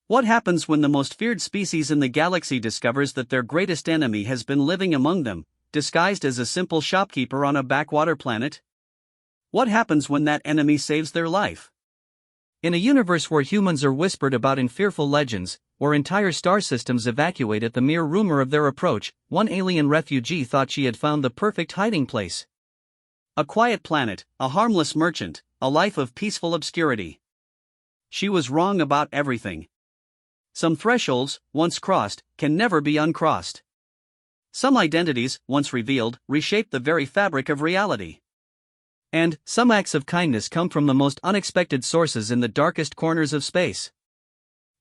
What happens when the most feared species in the galaxy discovers that their greatest enemy has been living among them, disguised as a simple shopkeeper on a backwater planet? What happens when that enemy saves their life? In a universe where humans are whispered about in fearful legends, where entire star systems evacuate at the mere rumor of their approach, one alien refugee thought she had found the perfect hiding place. A quiet planet, a harmless merchant, a life of peaceful obscurity. She was wrong about everything. Some thresholds, once crossed, can never be uncrossed. Some identities, once revealed, reshape the very fabric of reality. And some acts of kindness come from the most unexpected sources in the darkest corners of space.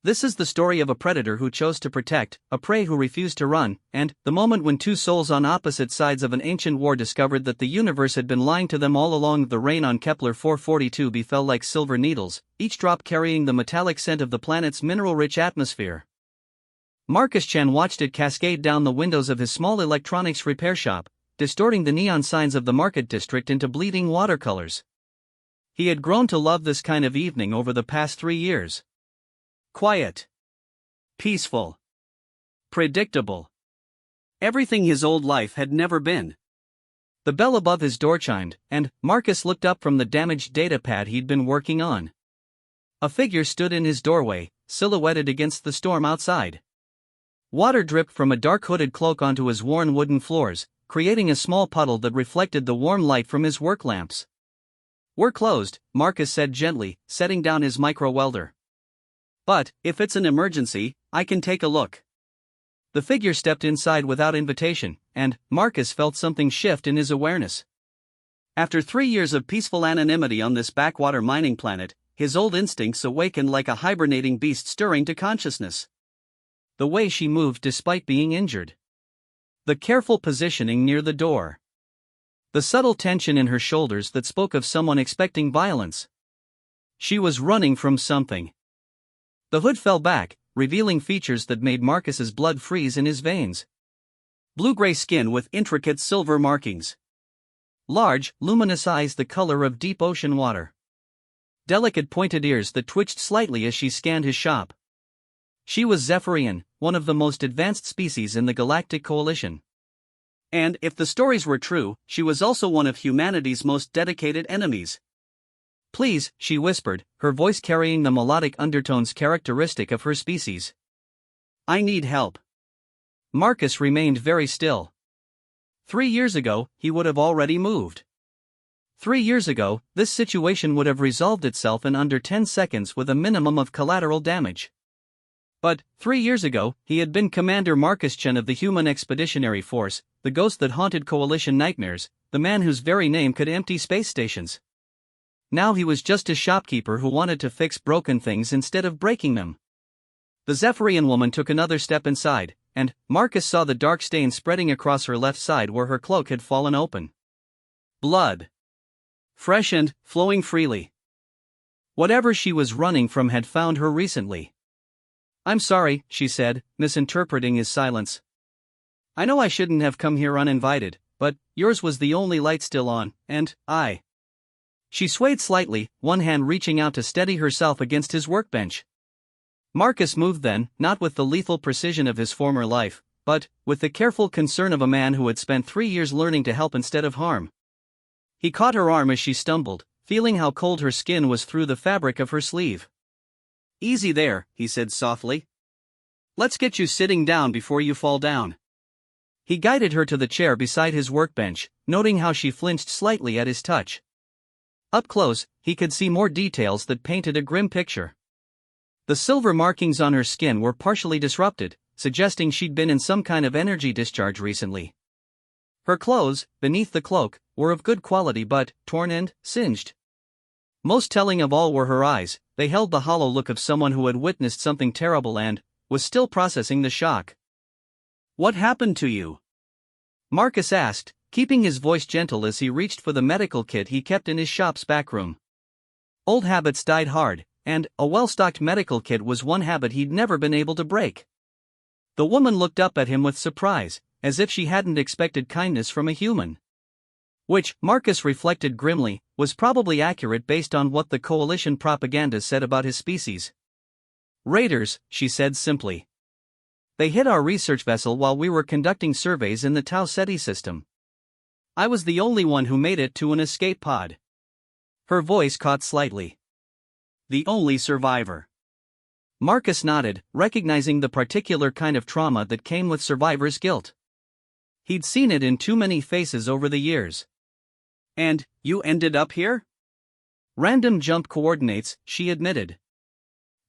This is the story of a predator who chose to protect, a prey who refused to run, and the moment when two souls on opposite sides of an ancient war discovered that the universe had been lying to them all along. The rain on Kepler 442 befell like silver needles, each drop carrying the metallic scent of the planet's mineral-rich atmosphere. Marcus Chen watched it cascade down the windows of his small electronics repair shop, distorting the neon signs of the market district into bleeding watercolors. He had grown to love this kind of evening over the past 3 years. Quiet. Peaceful. Predictable. Everything his old life had never been. The bell above his door chimed, and Marcus looked up from the damaged datapad he'd been working on. A figure stood in his doorway, silhouetted against the storm outside. Water dripped from a dark hooded cloak onto his worn wooden floors, creating a small puddle that reflected the warm light from his work lamps. "We're closed," Marcus said gently, setting down his micro-welder. "But, if it's an emergency, I can take a look." The figure stepped inside without invitation, and Marcus felt something shift in his awareness. After 3 years of peaceful anonymity on this backwater mining planet, his old instincts awakened like a hibernating beast stirring to consciousness. The way she moved despite being injured. The careful positioning near the door. The subtle tension in her shoulders that spoke of someone expecting violence. She was running from something. The hood fell back, revealing features that made Marcus's blood freeze in his veins. Blue-gray skin with intricate silver markings. Large, luminous eyes the color of deep ocean water. Delicate pointed ears that twitched slightly as she scanned his shop. She was Zephyrian, one of the most advanced species in the Galactic Coalition. And, if the stories were true, she was also one of humanity's most dedicated enemies. "Please," she whispered, her voice carrying the melodic undertones characteristic of her species. "I need help." Marcus remained very still. 3 years ago, he would have already moved. 3 years ago, this situation would have resolved itself in under 10 seconds with a minimum of collateral damage. But, 3 years ago, he had been Commander Marcus Chen of the Human Expeditionary Force, the ghost that haunted Coalition nightmares, the man whose very name could empty space stations. Now he was just a shopkeeper who wanted to fix broken things instead of breaking them. The Zephyrian woman took another step inside, and Marcus saw the dark stain spreading across her left side where her cloak had fallen open. Blood. Fresh and flowing freely. Whatever she was running from had found her recently. "I'm sorry," she said, misinterpreting his silence. "I know I shouldn't have come here uninvited, but yours was the only light still on, and I..." She swayed slightly, one hand reaching out to steady herself against his workbench. Marcus moved then, not with the lethal precision of his former life, but with the careful concern of a man who had spent 3 years learning to help instead of harm. He caught her arm as she stumbled, feeling how cold her skin was through the fabric of her sleeve. "Easy there," he said softly. "Let's get you sitting down before you fall down." He guided her to the chair beside his workbench, noting how she flinched slightly at his touch. Up close, he could see more details that painted a grim picture. The silver markings on her skin were partially disrupted, suggesting she'd been in some kind of energy discharge recently. Her clothes, beneath the cloak, were of good quality but torn and singed. Most telling of all were her eyes. They held the hollow look of someone who had witnessed something terrible and was still processing the shock. "What happened to you?" Marcus asked, keeping his voice gentle as he reached for the medical kit he kept in his shop's back room. Old habits died hard, and a well-stocked medical kit was one habit he'd never been able to break. The woman looked up at him with surprise, as if she hadn't expected kindness from a human. Which, Marcus reflected grimly, was probably accurate based on what the Coalition propaganda said about his species. Raiders, she said simply. They hit our research vessel while we were conducting surveys in the Tau Ceti system. I was the only one who made it to an escape pod. Her voice caught slightly. The only survivor. Marcus nodded, recognizing the particular kind of trauma that came with survivor's guilt. He'd seen it in too many faces over the years. And, you ended up here? Random jump coordinates, she admitted.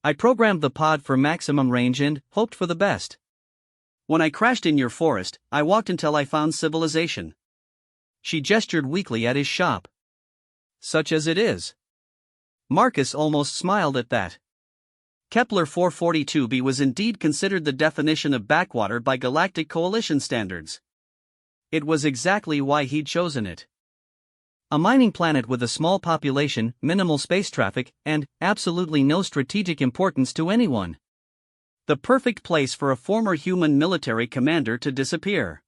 I programmed the pod for maximum range and hoped for the best. When I crashed in your forest, I walked until I found civilization. She gestured weakly at his shop. Such as it is. Marcus almost smiled at that. Kepler 442b was indeed considered the definition of backwater by Galactic Coalition standards. It was exactly why he'd chosen it. A mining planet with a small population, minimal space traffic, and absolutely no strategic importance to anyone. The perfect place for a former human military commander to disappear.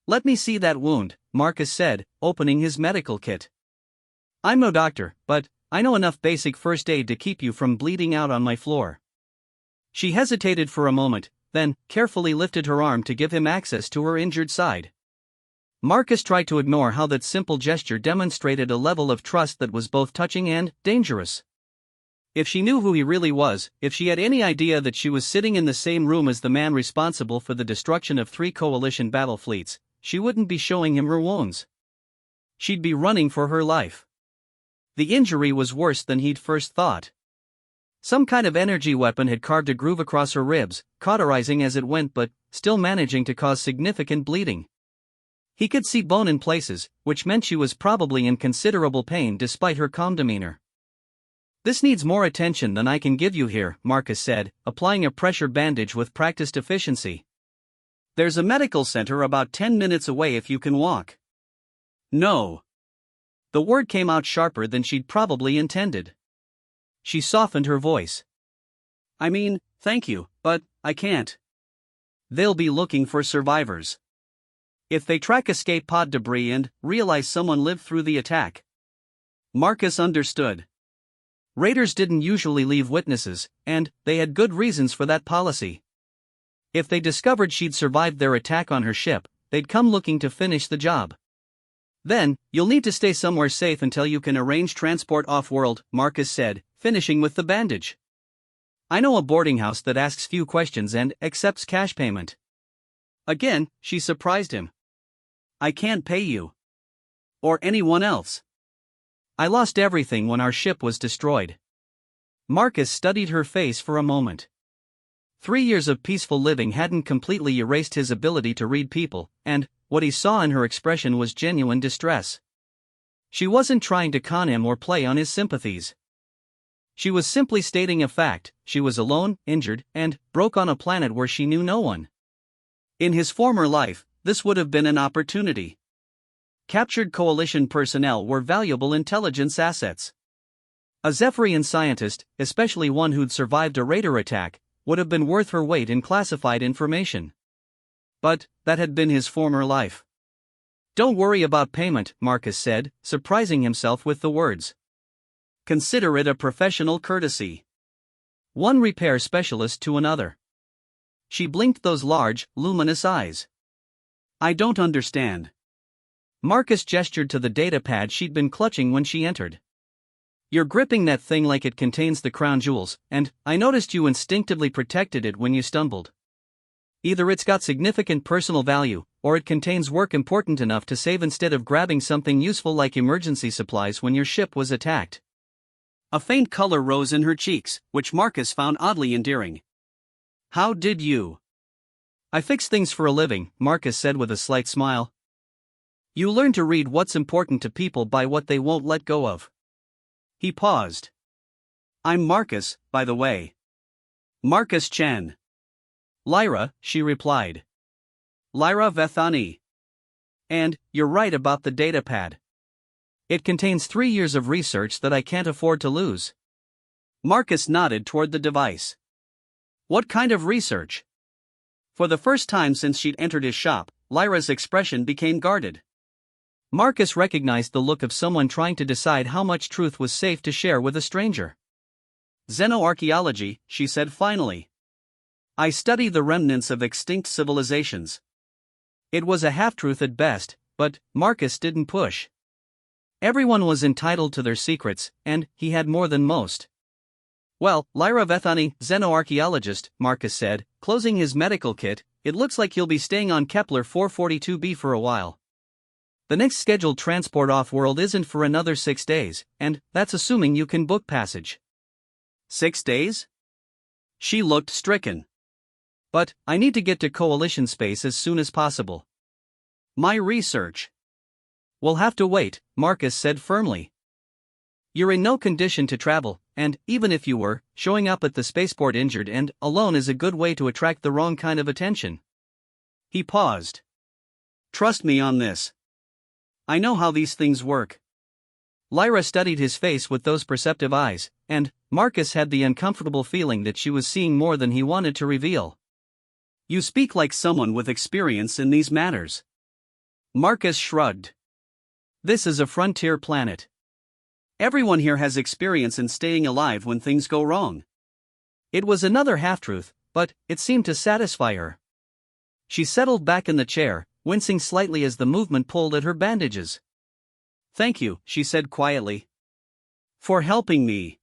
Let me see that wound, Marcus said, opening his medical kit. I'm no doctor, but I know enough basic first aid to keep you from bleeding out on my floor. She hesitated for a moment, then carefully lifted her arm to give him access to her injured side. Marcus tried to ignore how that simple gesture demonstrated a level of trust that was both touching and dangerous. If she knew who he really was, if she had any idea that she was sitting in the same room as the man responsible for the destruction of 3 coalition battle fleets, she wouldn't be showing him her wounds. She'd be running for her life. The injury was worse than he'd first thought. Some kind of energy weapon had carved a groove across her ribs, cauterizing as it went but still managing to cause significant bleeding. He could see bone in places, which meant she was probably in considerable pain despite her calm demeanor. This needs more attention than I can give you here, Marcus said, applying a pressure bandage with practiced efficiency. There's a medical center about 10 minutes away if you can walk. No. The word came out sharper than she'd probably intended. She softened her voice. I mean, thank you, but I can't. They'll be looking for survivors. If they track escape pod debris and realize someone lived through the attack. Marcus understood. Raiders didn't usually leave witnesses, and they had good reasons for that policy. If they discovered she'd survived their attack on her ship, they'd come looking to finish the job. Then, you'll need to stay somewhere safe until you can arrange transport off-world, Marcus said, finishing with the bandage. I know a boarding house that asks few questions and accepts cash payment. Again, she surprised him. I can't pay you. Or anyone else. I lost everything when our ship was destroyed. Marcus studied her face for a moment. 3 years of peaceful living hadn't completely erased his ability to read people, and what he saw in her expression was genuine distress. She wasn't trying to con him or play on his sympathies. She was simply stating a fact: she was alone, injured, and broke on a planet where she knew no one. In his former life, this would have been an opportunity. Captured coalition personnel were valuable intelligence assets. A Zephyrian scientist, especially one who'd survived a raider attack, would have been worth her weight in classified information. But that had been his former life. Don't worry about payment, Marcus said, surprising himself with the words. Consider it a professional courtesy. One repair specialist to another. She blinked those large, luminous eyes. I don't understand. Marcus gestured to the datapad she'd been clutching when she entered. You're gripping that thing like it contains the crown jewels, and I noticed you instinctively protected it when you stumbled. Either it's got significant personal value, or it contains work important enough to save instead of grabbing something useful like emergency supplies when your ship was attacked. A faint color rose in her cheeks, which Marcus found oddly endearing. How did you? I fix things for a living, Marcus said with a slight smile. You learn to read what's important to people by what they won't let go of. He paused. I'm Marcus, by the way. Marcus Chen. Lyra, she replied. Lyra Vethani. And, you're right about the datapad. It contains 3 years of research that I can't afford to lose. Marcus nodded toward the device. What kind of research? For the first time since she'd entered his shop, Lyra's expression became guarded. Marcus recognized the look of someone trying to decide how much truth was safe to share with a stranger. Xenoarchaeology, she said finally. I study the remnants of extinct civilizations. It was a half-truth at best, but Marcus didn't push. Everyone was entitled to their secrets, and he had more than most. Well, Lyra Vethani, xenoarchaeologist, Marcus said, closing his medical kit, it looks like you'll be staying on Kepler 442b for a while. The next scheduled transport off-world isn't for another 6 days, and that's assuming you can book passage. 6 days? She looked stricken. But I need to get to Coalition space as soon as possible. My research. We'll have to wait, Marcus said firmly. You're in no condition to travel, and even if you were, showing up at the spaceport injured and alone is a good way to attract the wrong kind of attention. He paused. Trust me on this. I know how these things work. Lyra studied his face with those perceptive eyes, and Marcus had the uncomfortable feeling that she was seeing more than he wanted to reveal. You speak like someone with experience in these matters. Marcus shrugged. This is a frontier planet. Everyone here has experience in staying alive when things go wrong. It was another half-truth, but it seemed to satisfy her. She settled back in the chair, wincing slightly as the movement pulled at her bandages. Thank you, she said quietly. For helping me.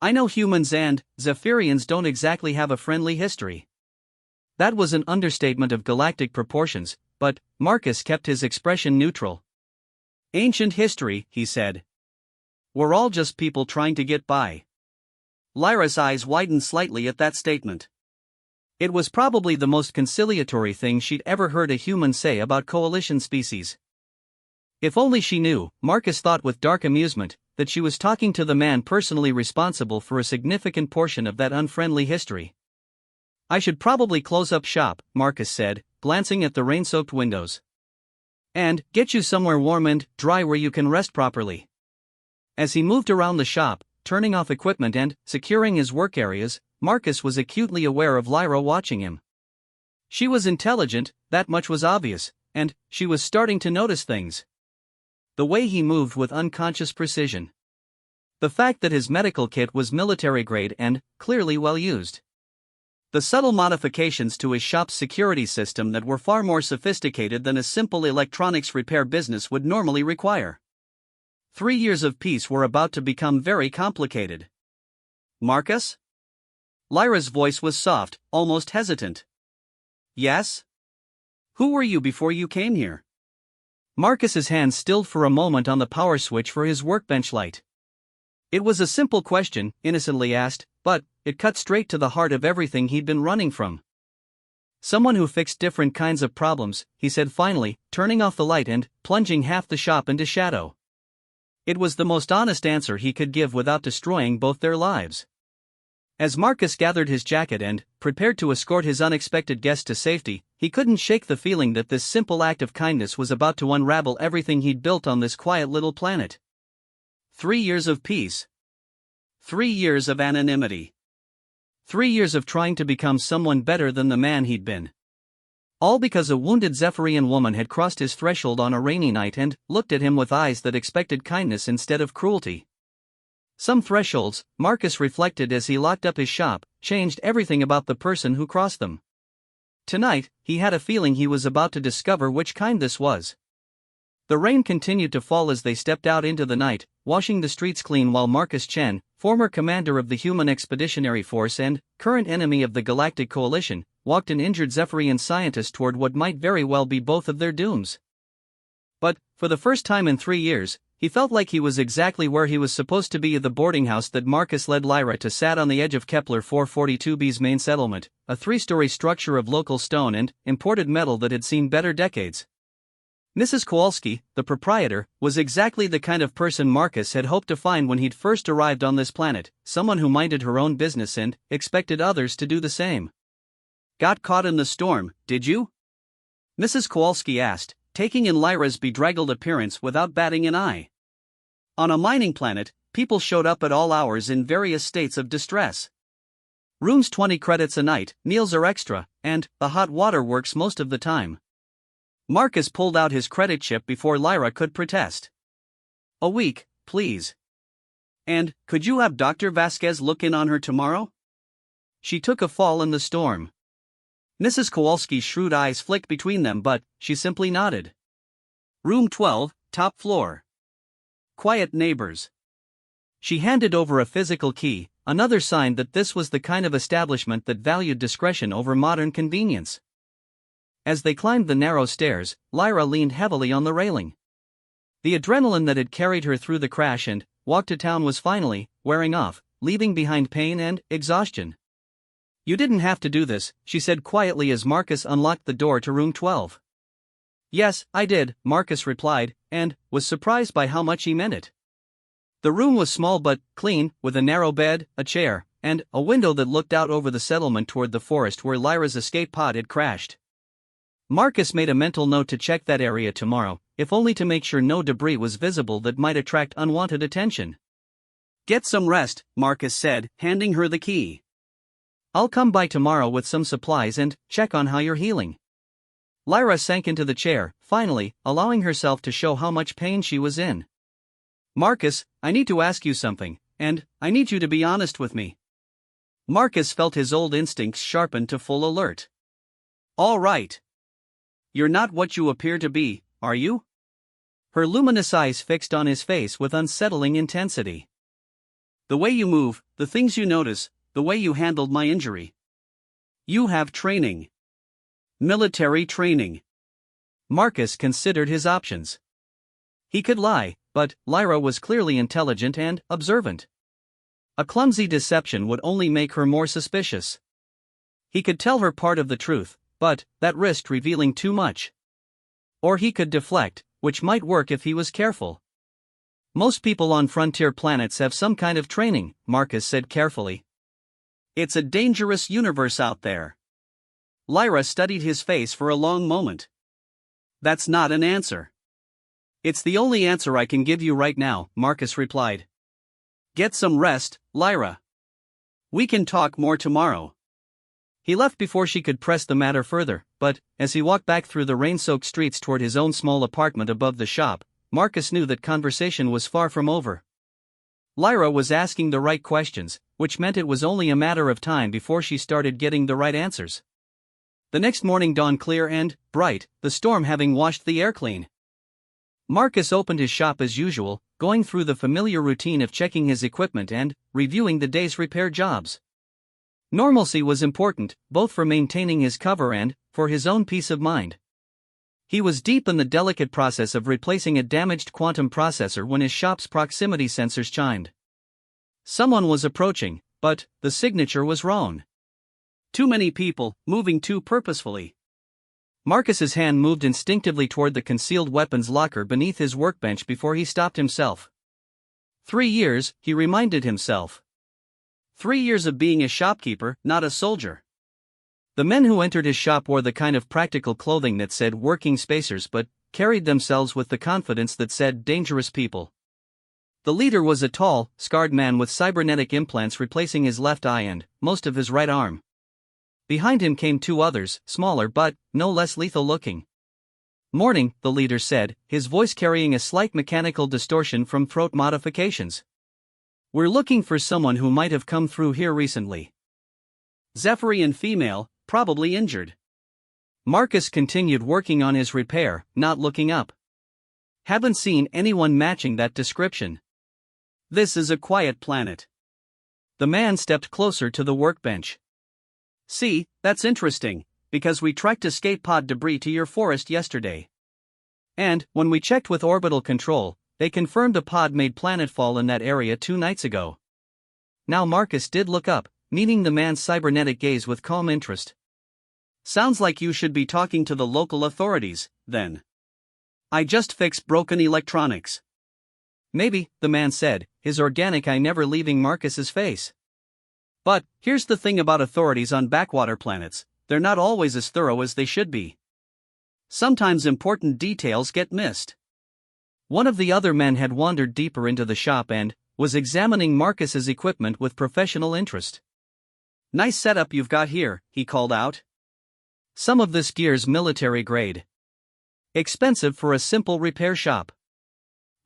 I know humans and Zephyrians don't exactly have a friendly history. That was an understatement of galactic proportions, but Marcus kept his expression neutral. Ancient history, he said. We're all just people trying to get by. Lyra's eyes widened slightly at that statement. It was probably the most conciliatory thing she'd ever heard a human say about Coalition species. If only she knew, Marcus thought with dark amusement, that she was talking to the man personally responsible for a significant portion of that unfriendly history. I should probably close up shop, Marcus said, glancing at the rain-soaked windows. And get you somewhere warm and dry where you can rest properly. As he moved around the shop, turning off equipment and securing his work areas, Marcus was acutely aware of Lyra watching him. She was intelligent, that much was obvious, and she was starting to notice things. The way he moved with unconscious precision. The fact that his medical kit was military grade and clearly well used. The subtle modifications to his shop's security system that were far more sophisticated than a simple electronics repair business would normally require. 3 years of peace were about to become very complicated. Marcus? Lyra's voice was soft, almost hesitant. Yes? Who were you before you came here? Marcus's hand stilled for a moment on the power switch for his workbench light. It was a simple question, innocently asked, but it cut straight to the heart of everything he'd been running from. Someone who fixed different kinds of problems, he said finally, turning off the light and plunging half the shop into shadow. It was the most honest answer he could give without destroying both their lives. As Marcus gathered his jacket and prepared to escort his unexpected guest to safety, he couldn't shake the feeling that this simple act of kindness was about to unravel everything he'd built on this quiet little planet. 3 years of peace. 3 years of anonymity. 3 years of trying to become someone better than the man he'd been. All because a wounded Zephyrian woman had crossed his threshold on a rainy night and looked at him with eyes that expected kindness instead of cruelty. Some thresholds, Marcus reflected as he locked up his shop, changed everything about the person who crossed them. Tonight, he had a feeling he was about to discover which kind this was. The rain continued to fall as they stepped out into the night, washing the streets clean while Marcus Chen, former commander of the Human Expeditionary Force and current enemy of the Galactic Coalition, walked an injured Zephyrian scientist toward what might very well be both of their dooms. But, for the first time in 3 years, he felt like he was exactly where he was supposed to be at the boarding house that Marcus led Lyra to sat on the edge of Kepler 442b's main settlement, a 3-story structure of local stone and imported metal that had seen better decades. Mrs. Kowalski, the proprietor, was exactly the kind of person Marcus had hoped to find when he'd first arrived on this planet, someone who minded her own business and expected others to do the same. Got caught in the storm, did you? Mrs. Kowalski asked, taking in Lyra's bedraggled appearance without batting an eye. On a mining planet, people showed up at all hours in various states of distress. Rooms 20 credits a night, meals are extra, and the hot water works most of the time. Marcus pulled out his credit chip before Lyra could protest. A week, please. And, could you have Dr. Vasquez look in on her tomorrow? She took a fall in the storm. Mrs. Kowalski's shrewd eyes flicked between them, but she simply nodded. Room 12, top floor. Quiet neighbors. She handed over a physical key, another sign that this was the kind of establishment that valued discretion over modern convenience. As they climbed the narrow stairs, Lyra leaned heavily on the railing. The adrenaline that had carried her through the crash and walk to town was finally wearing off, leaving behind pain and exhaustion. You didn't have to do this, she said quietly as Marcus unlocked the door to room 12. Yes, I did, Marcus replied, and was surprised by how much he meant it. The room was small but clean, with a narrow bed, a chair, and a window that looked out over the settlement toward the forest where Lyra's escape pod had crashed. Marcus made a mental note to check that area tomorrow, if only to make sure no debris was visible that might attract unwanted attention. Get some rest, Marcus said, handing her the key. I'll come by tomorrow with some supplies and check on how you're healing. Lyra sank into the chair, finally, allowing herself to show how much pain she was in. Marcus, I need to ask you something, and I need you to be honest with me. Marcus felt his old instincts sharpened to full alert. All right. You're not what you appear to be, are you? Her luminous eyes fixed on his face with unsettling intensity. The way you move, the things you notice, the way you handled my injury. You have training. Military training. Marcus considered his options. He could lie, but Lyra was clearly intelligent and observant. A clumsy deception would only make her more suspicious. He could tell her part of the truth, but that risked revealing too much. Or he could deflect, which might work if he was careful. Most people on frontier planets have some kind of training, Marcus said carefully. It's a dangerous universe out there. Lyra studied his face for a long moment. That's not an answer. It's the only answer I can give you right now, Marcus replied. Get some rest, Lyra. We can talk more tomorrow. He left before she could press the matter further, but, as he walked back through the rain-soaked streets toward his own small apartment above the shop, Marcus knew that conversation was far from over. Lyra was asking the right questions, which meant it was only a matter of time before she started getting the right answers. The next morning dawned clear and bright, the storm having washed the air clean. Marcus opened his shop as usual, going through the familiar routine of checking his equipment and reviewing the day's repair jobs. Normalcy was important, both for maintaining his cover and for his own peace of mind. He was deep in the delicate process of replacing a damaged quantum processor when his shop's proximity sensors chimed. Someone was approaching, but the signature was wrong. Too many people, moving too purposefully. Marcus's hand moved instinctively toward the concealed weapons locker beneath his workbench before he stopped himself. 3 years, he reminded himself. 3 years of being a shopkeeper, not a soldier. The men who entered his shop wore the kind of practical clothing that said working spacers but carried themselves with the confidence that said dangerous people. The leader was a tall, scarred man with cybernetic implants replacing his left eye and most of his right arm. Behind him came 2 others, smaller but no less lethal looking. Morning, the leader said, his voice carrying a slight mechanical distortion from throat modifications. We're looking for someone who might have come through here recently. Zephyrian female, probably injured. Marcus continued working on his repair, not looking up. Haven't seen anyone matching that description. This is a quiet planet. The man stepped closer to the workbench. See, that's interesting, because we tracked escape pod debris to your forest yesterday. And, when we checked with orbital control, they confirmed a pod made planetfall in that area 2 nights ago. Now Marcus did look up, meeting the man's cybernetic gaze with calm interest. Sounds like you should be talking to the local authorities, then. I just fixed broken electronics. Maybe, the man said, his organic eye never leaving Marcus's face. But, here's the thing about authorities on backwater planets, they're not always as thorough as they should be. Sometimes important details get missed. One of the other men had wandered deeper into the shop and was examining Marcus's equipment with professional interest. Nice setup you've got here, he called out. Some of this gear's military grade. Expensive for a simple repair shop.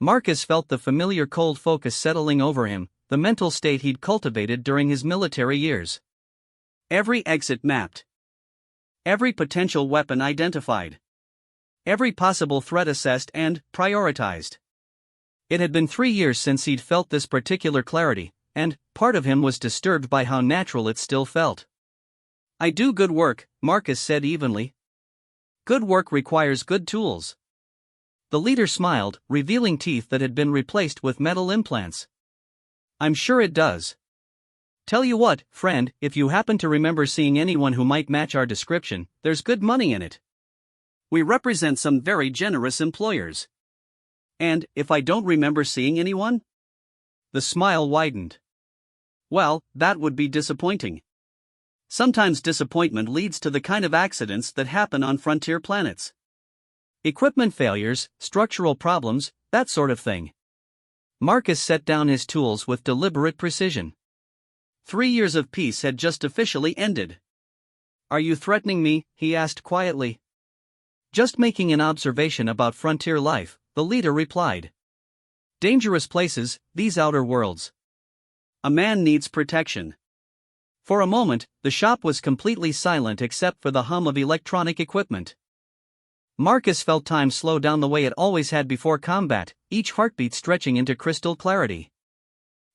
Marcus felt the familiar cold focus settling over him, the mental state he'd cultivated during his military years. Every exit mapped. Every potential weapon identified. Every possible threat assessed and prioritized. It had been 3 years since he'd felt this particular clarity, and part of him was disturbed by how natural it still felt. "I do good work," Marcus said evenly. "Good work requires good tools." The leader smiled, revealing teeth that had been replaced with metal implants. "I'm sure it does. Tell you what, friend, if you happen to remember seeing anyone who might match our description, there's good money in it. We represent some very generous employers. And if I don't remember seeing anyone?" The smile widened. "Well, that would be disappointing. Sometimes disappointment leads to the kind of accidents that happen on frontier planets. Equipment failures, structural problems, that sort of thing." Marcus set down his tools with deliberate precision. 3 years of peace had just officially ended. "Are you threatening me?" he asked quietly. "Just making an observation about frontier life," the leader replied. "Dangerous places, these outer worlds. A man needs protection." For a moment, the shop was completely silent except for the hum of electronic equipment. Marcus felt time slow down the way it always had before combat, each heartbeat stretching into crystal clarity.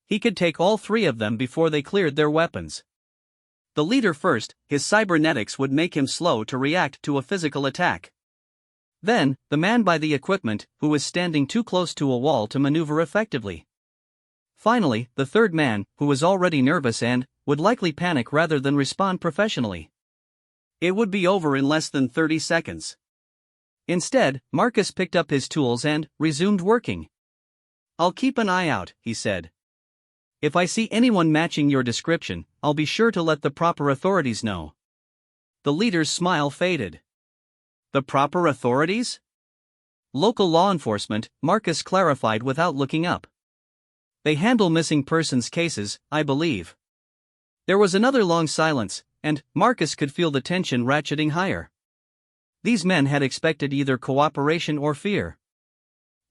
He could take all 3 of them before they cleared their weapons. The leader first, his cybernetics would make him slow to react to a physical attack. Then, the man by the equipment, who was standing too close to a wall to maneuver effectively. Finally, the third man, who was already nervous and would likely panic rather than respond professionally. It would be over in less than 30 seconds. Instead, Marcus picked up his tools and resumed working. "I'll keep an eye out," he said. "If I see anyone matching your description, I'll be sure to let the proper authorities know." The leader's smile faded. "The proper authorities?" "Local law enforcement," Marcus clarified without looking up. "They handle missing persons cases, I believe." There was another long silence, and Marcus could feel the tension ratcheting higher. These men had expected either cooperation or fear.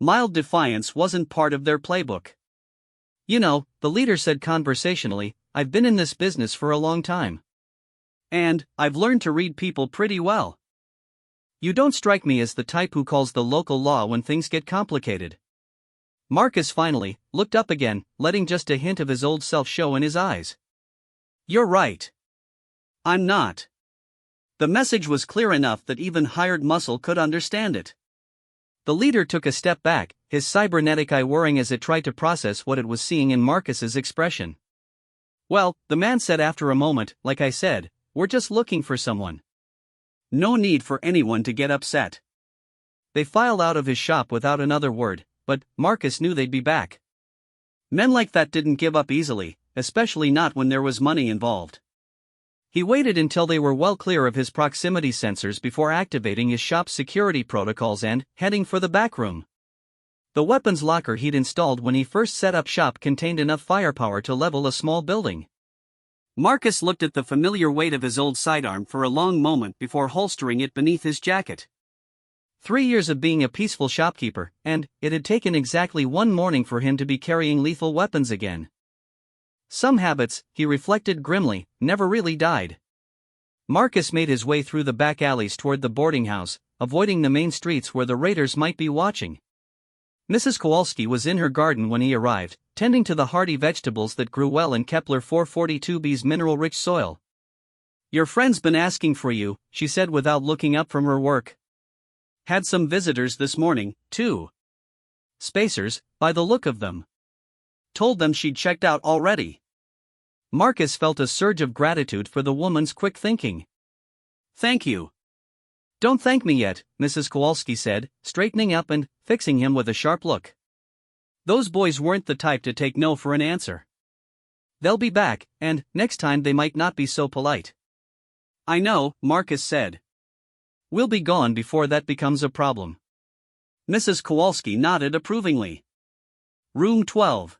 Mild defiance wasn't part of their playbook. "You know," the leader said conversationally, "I've been in this business for a long time. And I've learned to read people pretty well. You don't strike me as the type who calls the local law when things get complicated." Marcus finally looked up again, letting just a hint of his old self show in his eyes. "You're right. I'm not." The message was clear enough that even hired muscle could understand it. The leader took a step back, his cybernetic eye whirring as it tried to process what it was seeing in Marcus's expression. "Well," the man said after a moment, "like I said, we're just looking for someone. No need for anyone to get upset." They filed out of his shop without another word, but Marcus knew they'd be back. Men like that didn't give up easily, especially not when there was money involved. He waited until they were well clear of his proximity sensors before activating his shop's security protocols and heading for the back room. The weapons locker he'd installed when he first set up shop contained enough firepower to level a small building. Marcus looked at the familiar weight of his old sidearm for a long moment before holstering it beneath his jacket. 3 years of being a peaceful shopkeeper, and it had taken exactly 1 morning for him to be carrying lethal weapons again. Some habits, he reflected grimly, never really died. Marcus made his way through the back alleys toward the boarding house, avoiding the main streets where the raiders might be watching. Mrs. Kowalski was in her garden when he arrived, tending to the hardy vegetables that grew well in Kepler 442b's mineral-rich soil. "Your friend's been asking for you," she said without looking up from her work. "Had some visitors this morning, too. Spacers, by the look of them. Told them she'd checked out already." Marcus felt a surge of gratitude for the woman's quick thinking. "Thank you." "Don't thank me yet," Mrs. Kowalski said, straightening up and fixing him with a sharp look. Those boys weren't the type to take no for an answer. They'll be back, and next time they might not be so polite. "I know," Marcus said. "We'll be gone before that becomes a problem." Mrs. Kowalski nodded approvingly. Room 12.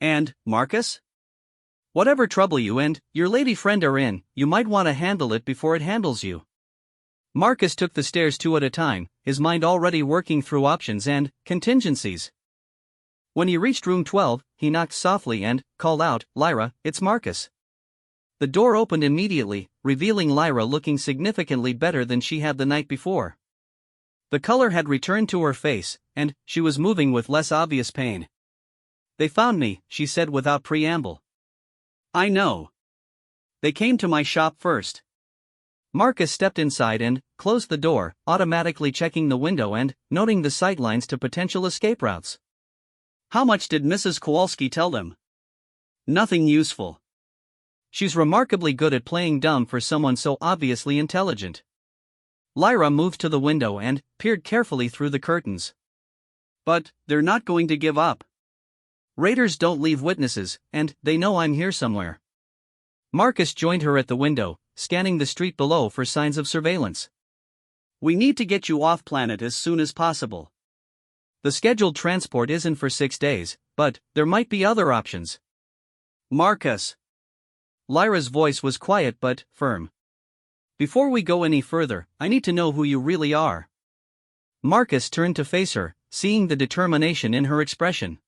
"And, Marcus? Whatever trouble you and your lady friend are in, you might want to handle it before it handles you." Marcus took the stairs 2 at a time, his mind already working through options and contingencies. When he reached room 12, he knocked softly and called out, "Lyra, it's Marcus." The door opened immediately, revealing Lyra looking significantly better than she had the night before. The color had returned to her face, and she was moving with less obvious pain. "They found me," she said without preamble. "I know. They came to my shop first." Marcus stepped inside and closed the door, automatically checking the window and noting the sightlines to potential escape routes. "How much did Mrs. Kowalski tell them?" "Nothing useful. She's remarkably good at playing dumb for someone so obviously intelligent." Lyra moved to the window and peered carefully through the curtains. "But they're not going to give up. Raiders don't leave witnesses, and they know I'm here somewhere." Marcus joined her at the window, scanning the street below for signs of surveillance. "We need to get you off planet as soon as possible. The scheduled transport isn't for 6 days, but there might be other options." "Marcus." Lyra's voice was quiet but firm. "Before we go any further, I need to know who you really are." Marcus turned to face her, seeing the determination in her expression.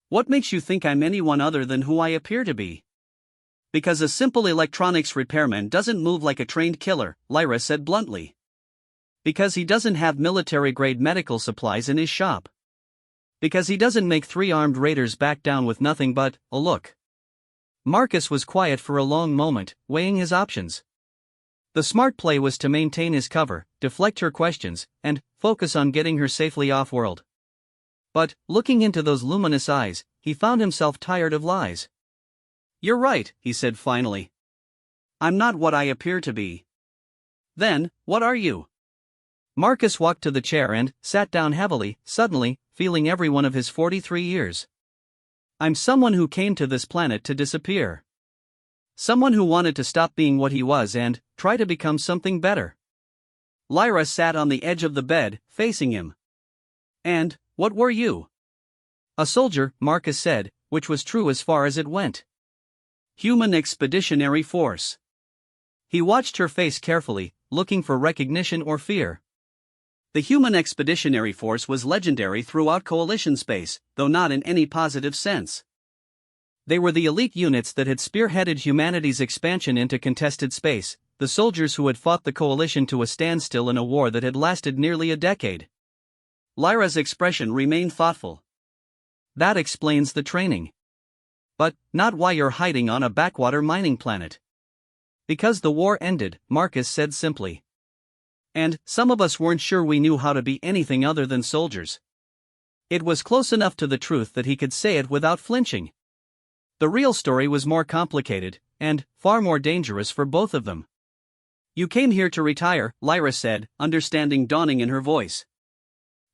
"What makes you think I'm anyone other than who I appear to be?" "Because a simple electronics repairman doesn't move like a trained killer," Lyra said bluntly. "Because he doesn't have military-grade medical supplies in his shop. Because he doesn't make 3 armed raiders back down with nothing but a look." Marcus was quiet for a long moment, weighing his options. The smart play was to maintain his cover, deflect her questions, and focus on getting her safely off-world. But, looking into those luminous eyes, he found himself tired of lies. "You're right," he said finally. "I'm not what I appear to be." "Then, what are you?" Marcus walked to the chair and sat down heavily, suddenly feeling every one of his 43 years. "I'm someone who came to this planet to disappear. Someone who wanted to stop being what he was and try to become something better." Lyra sat on the edge of the bed, facing him. "And what were you?" "A soldier," Marcus said, which was true as far as it went. "Human Expeditionary Force." He watched her face carefully, looking for recognition or fear. The Human Expeditionary Force was legendary throughout Coalition space, though not in any positive sense. They were the elite units that had spearheaded humanity's expansion into contested space, the soldiers who had fought the Coalition to a standstill in a war that had lasted nearly a decade. Lyra's expression remained thoughtful. "That explains the training. But not why you're hiding on a backwater mining planet." "Because the war ended," Marcus said simply. "And some of us weren't sure we knew how to be anything other than soldiers." It was close enough to the truth that he could say it without flinching. The real story was more complicated, and far more dangerous for both of them. "You came here to retire," Lyra said, understanding dawning in her voice.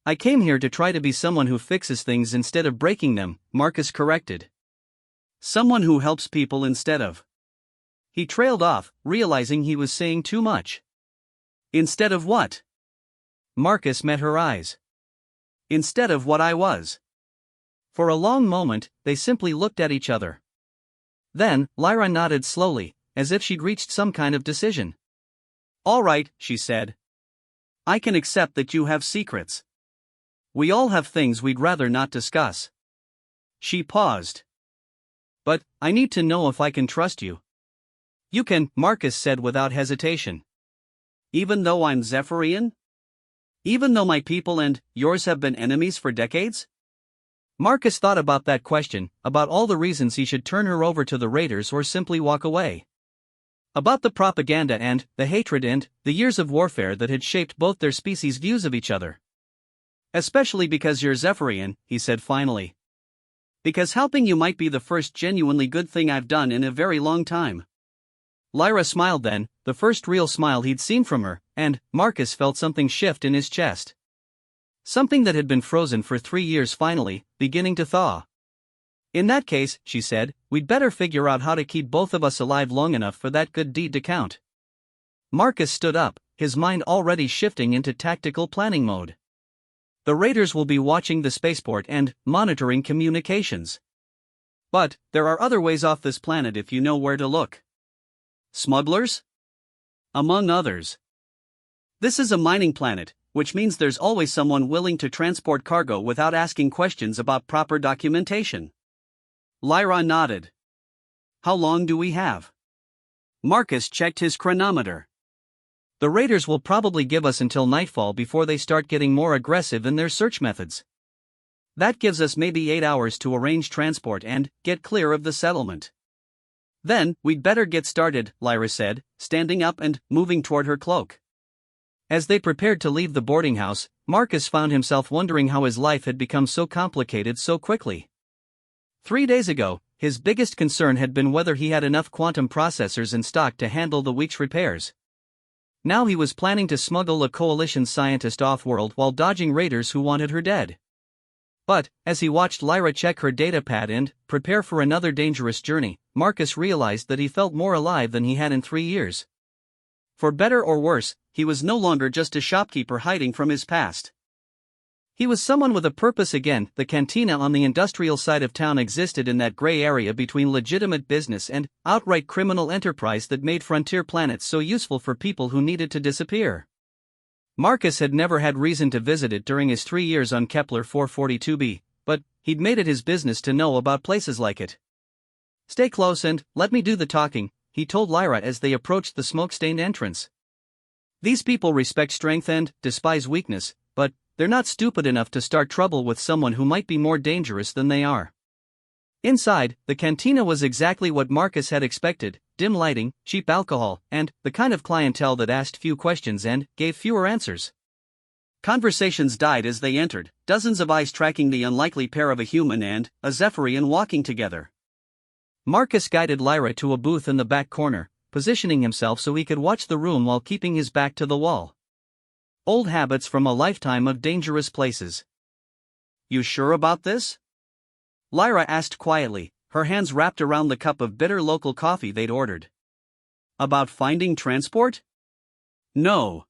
"I came here to try to be someone who fixes things instead of breaking them," Marcus corrected. "Someone who helps people instead of." He trailed off, realizing he was saying too much. "Instead of what?" Marcus met her eyes. "Instead of what I was." For a long moment, they simply looked at each other. Then, Lyra nodded slowly, as if she'd reached some kind of decision. "All right," she said. "I can accept that you have secrets. We all have things we'd rather not discuss." She paused. "But, I need to know if I can trust you." "You can," Marcus said without hesitation. "Even though I'm Zephyrian? Even though my people and yours have been enemies for decades?" Marcus thought about that question, about all the reasons he should turn her over to the raiders or simply walk away. About the propaganda and the hatred and the years of warfare that had shaped both their species' views of each other. "Especially because you're Zephyrian," he said finally. "Because helping you might be the first genuinely good thing I've done in a very long time." Lyra smiled then, the first real smile he'd seen from her, and Marcus felt something shift in his chest. Something that had been frozen for 3 years finally, beginning to thaw. "In that case," she said, "we'd better figure out how to keep both of us alive long enough for that good deed to count." Marcus stood up, his mind already shifting into tactical planning mode. "The raiders will be watching the spaceport and monitoring communications. But there are other ways off this planet if you know where to look." "Smugglers?" "Among others. This is a mining planet, which means there's always someone willing to transport cargo without asking questions about proper documentation. Lyra nodded. How long do we have? Marcus checked his chronometer. The raiders will probably give us until nightfall before they start getting more aggressive in their search methods. That gives us maybe 8 hours to arrange transport and get clear of the settlement. Then, we'd better get started, Lyra said, standing up and moving toward her cloak. As they prepared to leave the boarding house, Marcus found himself wondering how his life had become so complicated so quickly. 3 days ago, his biggest concern had been whether he had enough quantum processors in stock to handle the week's repairs. Now he was planning to smuggle a coalition scientist off-world while dodging raiders who wanted her dead. But, as he watched Lyra check her datapad and prepare for another dangerous journey, Marcus realized that he felt more alive than he had in 3 years. For better or worse, he was no longer just a shopkeeper hiding from his past. He was someone with a purpose again. The cantina on the industrial side of town existed in that gray area between legitimate business and outright criminal enterprise that made frontier planets so useful for people who needed to disappear. Marcus had never had reason to visit it during his 3 years on Kepler 442b, but he'd made it his business to know about places like it. Stay close and let me do the talking, he told Lyra as they approached the smoke-stained entrance. These people respect strength and despise weakness, but they're not stupid enough to start trouble with someone who might be more dangerous than they are. Inside, the cantina was exactly what Marcus had expected: dim lighting, cheap alcohol, and the kind of clientele that asked few questions and gave fewer answers. Conversations died as they entered, dozens of eyes tracking the unlikely pair of a human and a Zephyrian walking together. Marcus guided Lyra to a booth in the back corner, positioning himself so he could watch the room while keeping his back to the wall. Old habits from a lifetime of dangerous places. You sure about this? Lyra asked quietly, her hands wrapped around the cup of bitter local coffee they'd ordered. About finding transport? No.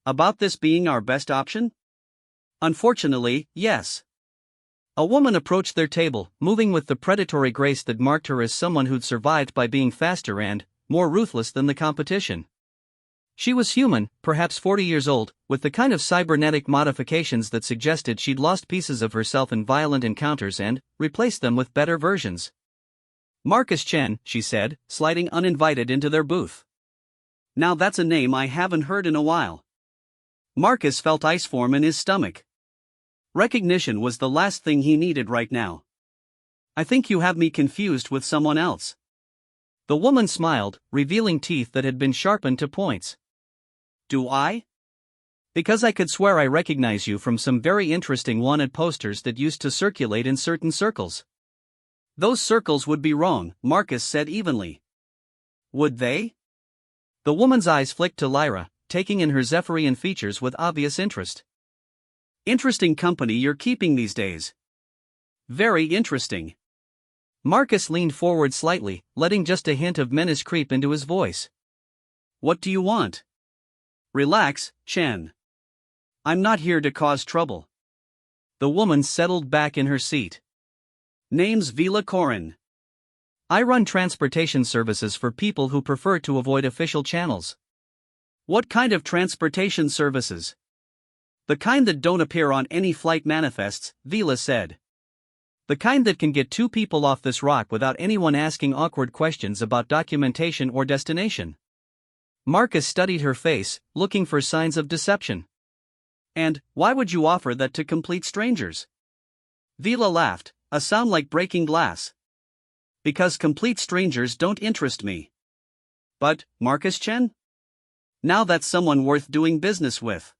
About this being our best option? Unfortunately, yes. A woman approached their table, moving with the predatory grace that marked her as someone who'd survived by being faster and more ruthless than the competition. She was human, perhaps 40 years old, with the kind of cybernetic modifications that suggested she'd lost pieces of herself in violent encounters and replaced them with better versions. Marcus Chen, she said, sliding uninvited into their booth. Now that's a name I haven't heard in a while. Marcus felt ice form in his stomach. Recognition was the last thing he needed right now. I think you have me confused with someone else. The woman smiled, revealing teeth that had been sharpened to points. Do I? Because I could swear I recognize you from some very interesting wanted posters that used to circulate in certain circles. Those circles would be wrong, Marcus said evenly. Would they? The woman's eyes flicked to Lyra, taking in her Zephyrian features with obvious interest. Interesting company you're keeping these days. Very interesting. Marcus leaned forward slightly, letting just a hint of menace creep into his voice. What do you want? Relax, Chen. I'm not here to cause trouble. The woman settled back in her seat. Name's Vila Corin. I run transportation services for people who prefer to avoid official channels. What kind of transportation services? The kind that don't appear on any flight manifests, Vila said. The kind that can get 2 people off this rock without anyone asking awkward questions about documentation or destination. Marcus studied her face, looking for signs of deception. And why would you offer that to complete strangers? Vila laughed, a sound like breaking glass. Because complete strangers don't interest me. But, Marcus Chen? Now that's someone worth doing business with.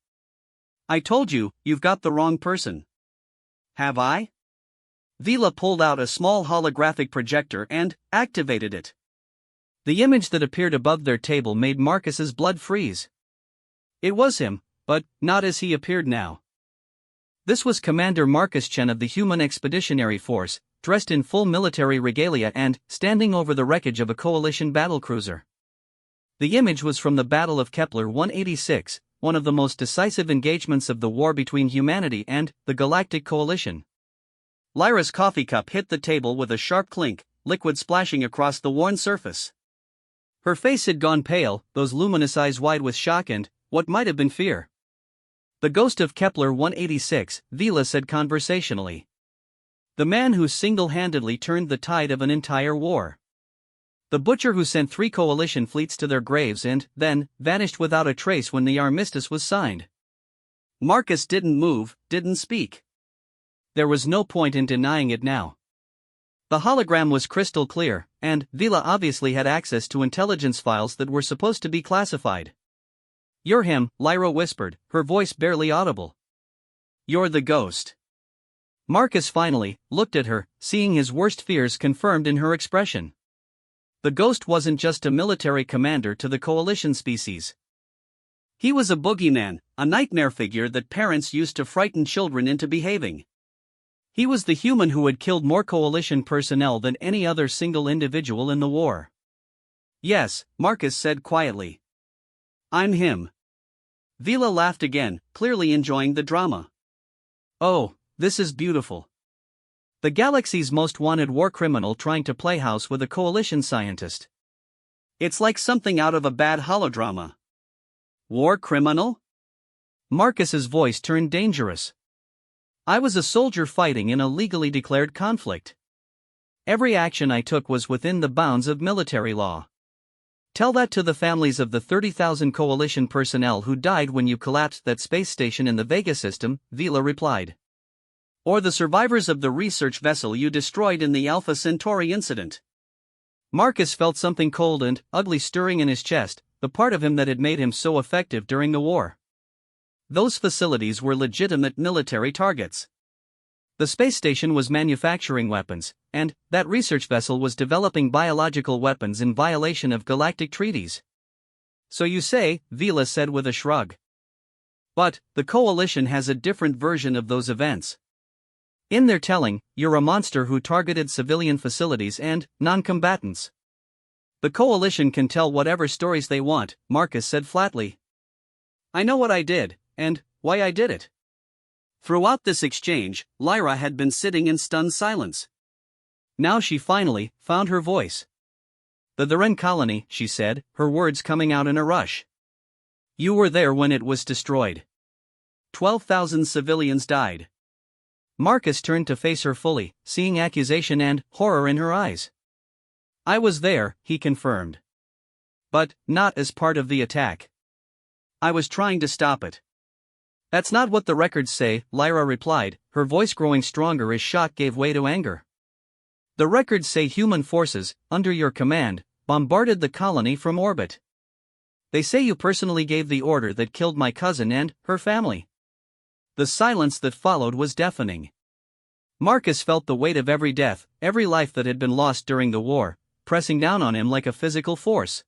I told you, you've got the wrong person. Have I? Vila pulled out a small holographic projector and activated it. The image that appeared above their table made Marcus's blood freeze. It was him, but not as he appeared now. This was Commander Marcus Chen of the Human Expeditionary Force, dressed in full military regalia and standing over the wreckage of a coalition battlecruiser. The image was from the Battle of Kepler 186, one of the most decisive engagements of the war between humanity and the Galactic Coalition. Lyra's coffee cup hit the table with a sharp clink, liquid splashing across the worn surface. Her face had gone pale, those luminous eyes wide with shock and what might have been fear. The ghost of Kepler 186, Vila said conversationally. The man who single-handedly turned the tide of an entire war. The butcher who sent 3 coalition fleets to their graves and, then, vanished without a trace when the armistice was signed. Marcus didn't move, didn't speak. There was no point in denying it now. The hologram was crystal clear, and Vila obviously had access to intelligence files that were supposed to be classified. "You're him," Lyra whispered, her voice barely audible. "You're the ghost." Marcus finally looked at her, seeing his worst fears confirmed in her expression. The ghost wasn't just a military commander to the coalition species. He was a boogeyman, a nightmare figure that parents used to frighten children into behaving. He was the human who had killed more coalition personnel than any other single individual in the war. "Yes," Marcus said quietly. "I'm him." Vila laughed again, clearly enjoying the drama. "Oh, this is beautiful. The galaxy's most wanted war criminal trying to play house with a coalition scientist. It's like something out of a bad holodrama." "War criminal?" Marcus's voice turned dangerous. "I was a soldier fighting in a legally declared conflict. Every action I took was within the bounds of military law. Tell that to the families of the 30,000 coalition personnel who died when you collapsed that space station in the Vega system," Vila replied. "Or the survivors of the research vessel you destroyed in the Alpha Centauri incident." Marcus felt something cold and ugly stirring in his chest, the part of him that had made him so effective during the war. Those facilities were legitimate military targets. The space station was manufacturing weapons, and that research vessel was developing biological weapons in violation of galactic treaties. "So you say," Vila said with a shrug. "But the coalition has a different version of those events. In their telling, you're a monster who targeted civilian facilities and non-combatants." "The coalition can tell whatever stories they want," Marcus said flatly. "I know what I did, and why I did it." Throughout this exchange, Lyra had been sitting in stunned silence. Now she finally found her voice. "The Duran colony," she said, her words coming out in a rush. "You were there when it was destroyed. 12,000 civilians died." Marcus turned to face her fully, seeing accusation and horror in her eyes. "I was there," he confirmed. "But not as part of the attack. I was trying to stop it." "That's not what the records say," Lyra replied, her voice growing stronger as shock gave way to anger. "The records say human forces, under your command, bombarded the colony from orbit. They say you personally gave the order that killed my cousin and her family." The silence that followed was deafening. Marcus felt the weight of every death, every life that had been lost during the war, pressing down on him like a physical force.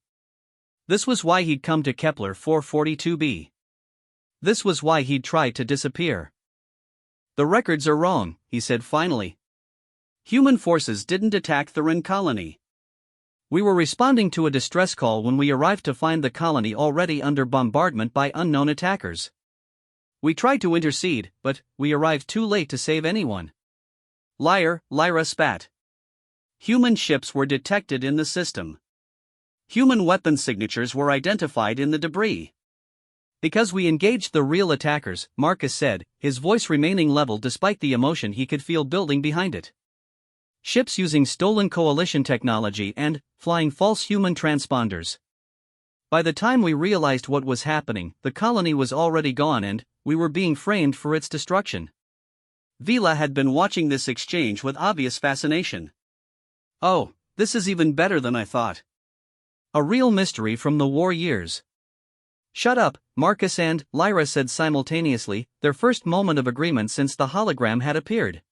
This was why he'd come to Kepler 442b. This was why he'd tried to disappear. "The records are wrong," he said finally. "Human forces didn't attack the Duran colony. We were responding to a distress call when we arrived to find the colony already under bombardment by unknown attackers. We tried to intercede, but we arrived too late to save anyone." "Liar," Lyra spat. "Human ships were detected in the system. Human weapon signatures were identified in the debris." "Because we engaged the real attackers," Marcus said, his voice remaining level despite the emotion he could feel building behind it. "Ships using stolen coalition technology and flying false human transponders. By the time we realized what was happening, the colony was already gone and we were being framed for its destruction." Vila had been watching this exchange with obvious fascination. "Oh, this is even better than I thought. A real mystery from the war years." "Shut up," Marcus and Lyra said simultaneously, their first moment of agreement since the hologram had appeared.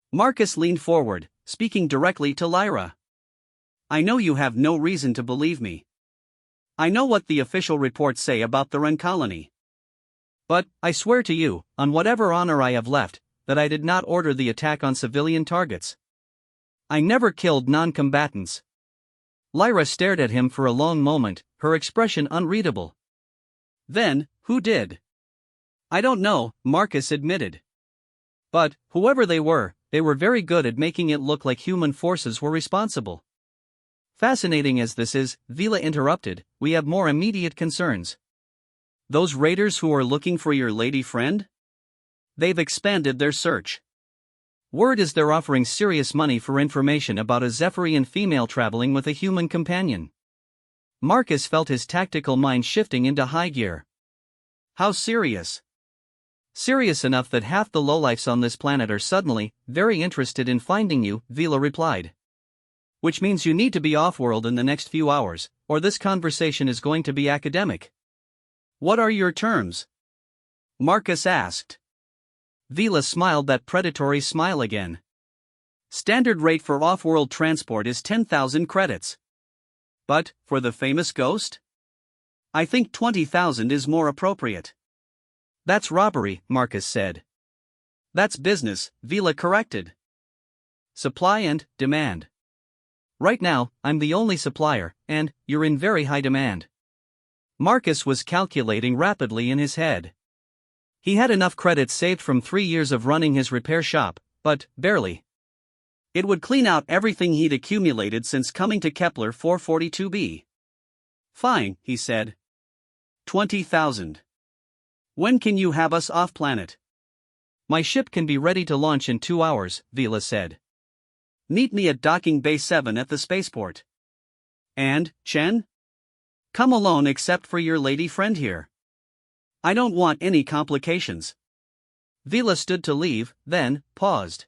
Marcus leaned forward, speaking directly to Lyra. "I know you have no reason to believe me. I know what the official reports say about the Duran colony. But I swear to you, on whatever honor I have left, that I did not order the attack on civilian targets. I never killed non-combatants." Lyra stared at him for a long moment, her expression unreadable. "Then, who did?" "I don't know," Marcus admitted. "But, whoever they were very good at making it look like human forces were responsible." "Fascinating as this is," Vila interrupted, "we have more immediate concerns." Those raiders who are looking for your lady friend? They've expanded their search. Word is they're offering serious money for information about a Zephyrian female traveling with a human companion. Marcus felt his tactical mind shifting into high gear. How serious? Serious enough that half the lowlifes on this planet are suddenly very interested in finding you, Vila replied. Which means you need to be off-world in the next few hours, or this conversation is going to be academic. What are your terms? Marcus asked. Vila smiled that predatory smile again. Standard rate for off-world transport is 10,000 credits. But, for the famous ghost? I think 20,000 is more appropriate. That's robbery, Marcus said. That's business, Vila corrected. Supply and demand. Right now, I'm the only supplier, and you're in very high demand. Marcus was calculating rapidly in his head. He had enough credits saved from 3 years of running his repair shop, but barely. It would clean out everything he'd accumulated since coming to Kepler 442b. Fine, he said. 20,000. When can you have us off-planet? My ship can be ready to launch in 2 hours, Vila said. Meet me at Docking Bay 7 at the spaceport. And, Chen? Come alone except for your lady friend here. I don't want any complications. Vila stood to leave, then paused.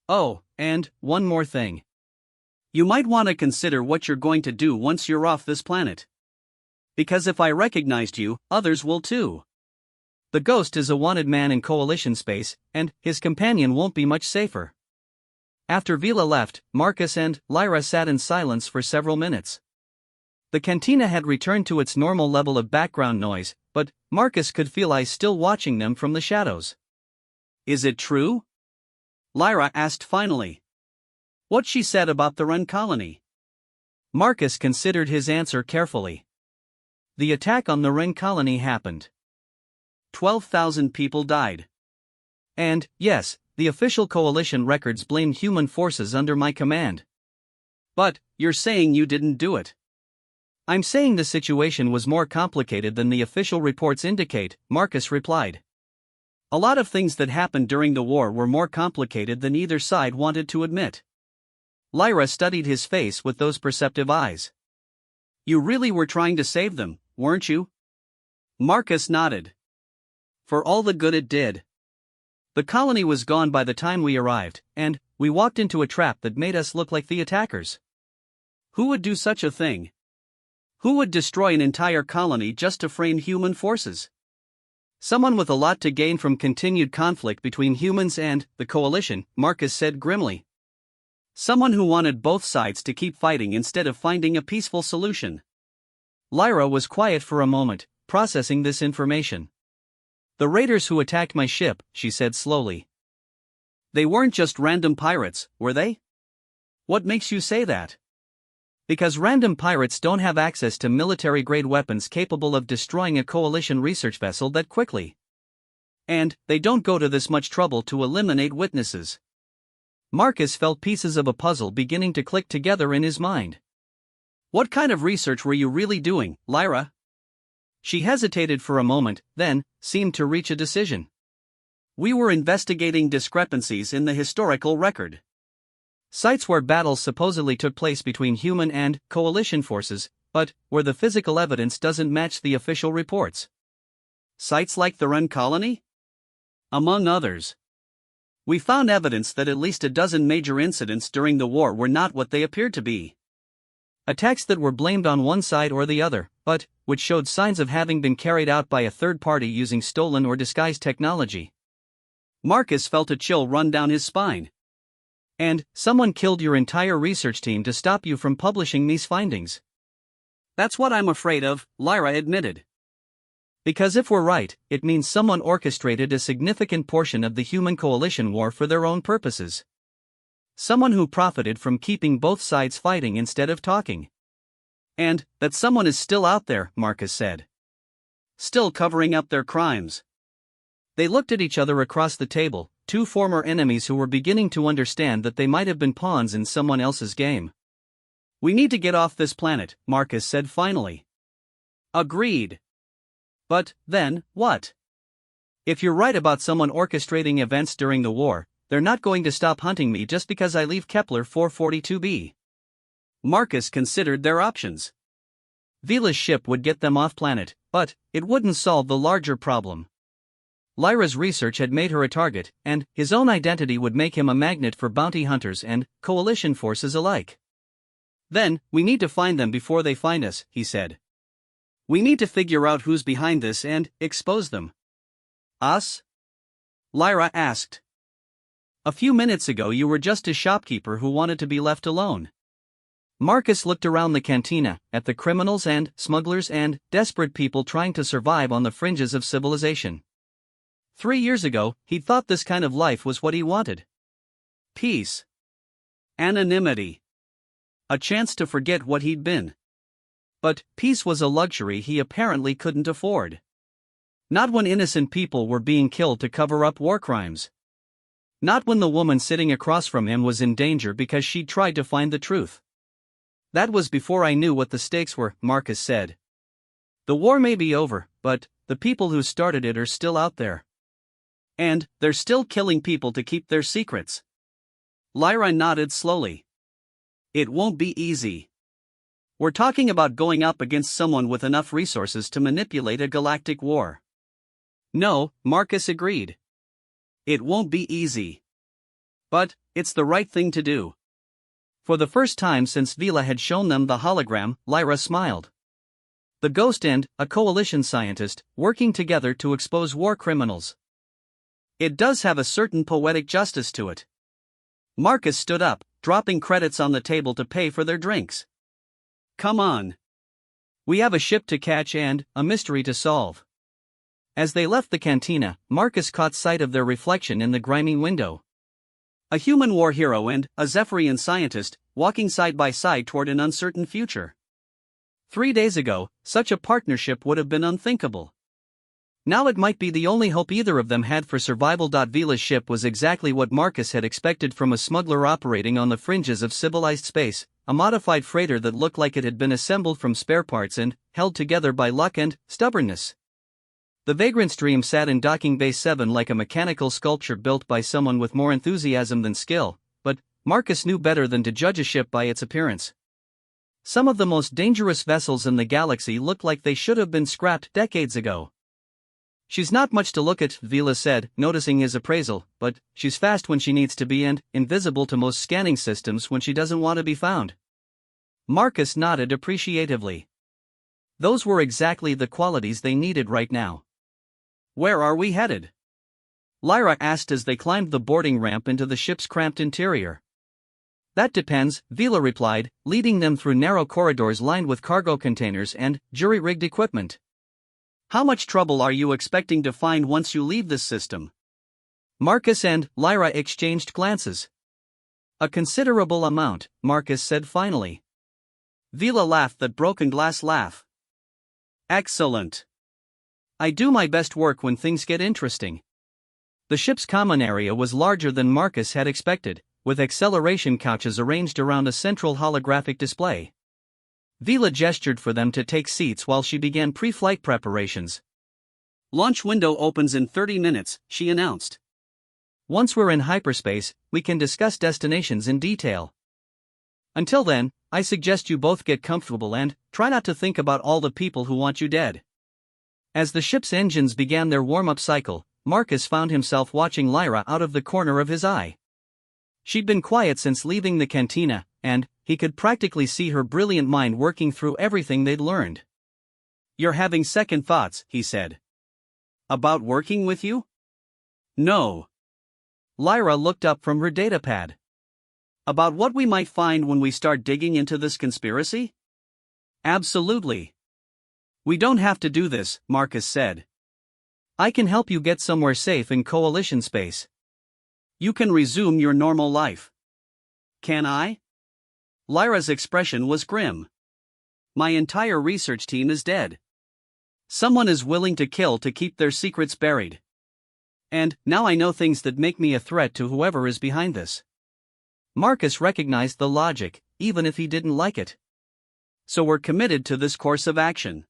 Oh, and one more thing. You might want to consider what you're going to do once you're off this planet. Because if I recognized you, others will too. The ghost is a wanted man in Coalition space, and his companion won't be much safer. After Vila left, Marcus and Lyra sat in silence for several minutes. The cantina had returned to its normal level of background noise, but Marcus could feel eyes still watching them from the shadows. Is it true? Lyra asked finally. What she said about the Wren colony? Marcus considered his answer carefully. The attack on the Wren colony happened. 12,000 people died. And, yes, the official Coalition records blamed human forces under my command. But, you're saying you didn't do it. I'm saying the situation was more complicated than the official reports indicate, Marcus replied. A lot of things that happened during the war were more complicated than either side wanted to admit. Lyra studied his face with those perceptive eyes. You really were trying to save them, weren't you? Marcus nodded. For all the good it did. The colony was gone by the time we arrived, and we walked into a trap that made us look like the attackers. Who would do such a thing? Who would destroy an entire colony just to frame human forces? Someone with a lot to gain from continued conflict between humans and the Coalition, Marcus said grimly. Someone who wanted both sides to keep fighting instead of finding a peaceful solution. Lyra was quiet for a moment, processing this information. The raiders who attacked my ship, she said slowly. They weren't just random pirates, were they? What makes you say that? Because random pirates don't have access to military-grade weapons capable of destroying a Coalition research vessel that quickly. And they don't go to this much trouble to eliminate witnesses. Marcus felt pieces of a puzzle beginning to click together in his mind. What kind of research were you really doing, Lyra? She hesitated for a moment, then seemed to reach a decision. We were investigating discrepancies in the historical record. Sites where battles supposedly took place between human and Coalition forces, but where the physical evidence doesn't match the official reports. Sites like the Wren colony? Among others. We found evidence that at least a dozen major incidents during the war were not what they appeared to be. Attacks that were blamed on one side or the other, but which showed signs of having been carried out by a third party using stolen or disguised technology. Marcus felt a chill run down his spine. And someone killed your entire research team to stop you from publishing these findings. That's what I'm afraid of, Lyra admitted. Because if we're right, it means someone orchestrated a significant portion of the human Coalition war for their own purposes. Someone who profited from keeping both sides fighting instead of talking. And that someone is still out there, Marcus said. Still covering up their crimes. They looked at each other across the table, two former enemies who were beginning to understand that they might have been pawns in someone else's game. We need to get off this planet, Marcus said finally. Agreed. But, then, what? If you're right about someone orchestrating events during the war, they're not going to stop hunting me just because I leave Kepler 442b. Marcus considered their options. Vila's ship would get them off planet, but it wouldn't solve the larger problem. Lyra's research had made her a target, and his own identity would make him a magnet for bounty hunters and coalition forces alike. Then, we need to find them before they find us, he said. We need to figure out who's behind this and expose them. Us? Lyra asked. A few minutes ago you were just a shopkeeper who wanted to be left alone. Marcus looked around the cantina, at the criminals and smugglers and desperate people trying to survive on the fringes of civilization. 3 years ago, he thought this kind of life was what he wanted. Peace. Anonymity. A chance to forget what he'd been. But peace was a luxury he apparently couldn't afford. Not when innocent people were being killed to cover up war crimes. Not when the woman sitting across from him was in danger because she'd tried to find the truth. That was before I knew what the stakes were, Marcus said. The war may be over, but the people who started it are still out there. And they're still killing people to keep their secrets. Lyra nodded slowly. It won't be easy. We're talking about going up against someone with enough resources to manipulate a galactic war. No, Marcus agreed. It won't be easy. But it's the right thing to do. For the first time since Vila had shown them the hologram, Lyra smiled. The Ghost and a coalition scientist, working together to expose war criminals. It does have a certain poetic justice to it. Marcus stood up, dropping credits on the table to pay for their drinks. Come on. We have a ship to catch and a mystery to solve. As they left the cantina, Marcus caught sight of their reflection in the grimy window. A human war hero and a Zephyrian scientist, walking side by side toward an uncertain future. 3 days ago, such a partnership would have been unthinkable. Now it might be the only hope either of them had for survival. Vila's ship was exactly what Marcus had expected from a smuggler operating on the fringes of civilized space, a modified freighter that looked like it had been assembled from spare parts and held together by luck and stubbornness. The Vagrant's dream sat in Docking Bay 7 like a mechanical sculpture built by someone with more enthusiasm than skill, but Marcus knew better than to judge a ship by its appearance. Some of the most dangerous vessels in the galaxy looked like they should have been scrapped decades ago. She's not much to look at, Vila said, noticing his appraisal, but she's fast when she needs to be and invisible to most scanning systems when she doesn't want to be found. Marcus nodded appreciatively. Those were exactly the qualities they needed right now. Where are we headed? Lyra asked as they climbed the boarding ramp into the ship's cramped interior. That depends, Vila replied, leading them through narrow corridors lined with cargo containers and jury-rigged equipment. How much trouble are you expecting to find once you leave this system? Marcus and Lyra exchanged glances. A considerable amount, Marcus said finally. Vila laughed that broken glass laugh. Excellent. I do my best work when things get interesting. The ship's common area was larger than Marcus had expected, with acceleration couches arranged around a central holographic display. Vila gestured for them to take seats while she began pre-flight preparations. Launch window opens in 30 minutes, she announced. Once we're in hyperspace, we can discuss destinations in detail. Until then, I suggest you both get comfortable and try not to think about all the people who want you dead. As the ship's engines began their warm-up cycle, Marcus found himself watching Lyra out of the corner of his eye. She'd been quiet since leaving the cantina, and he could practically see her brilliant mind working through everything they'd learned. You're having second thoughts, he said. About working with you? No. Lyra looked up from her datapad. About what we might find when we start digging into this conspiracy? Absolutely. We don't have to do this, Marcus said. I can help you get somewhere safe in coalition space. You can resume your normal life. Can I? Lyra's expression was grim. My entire research team is dead. Someone is willing to kill to keep their secrets buried. And now I know things that make me a threat to whoever is behind this. Marcus recognized the logic, even if he didn't like it. So we're committed to this course of action.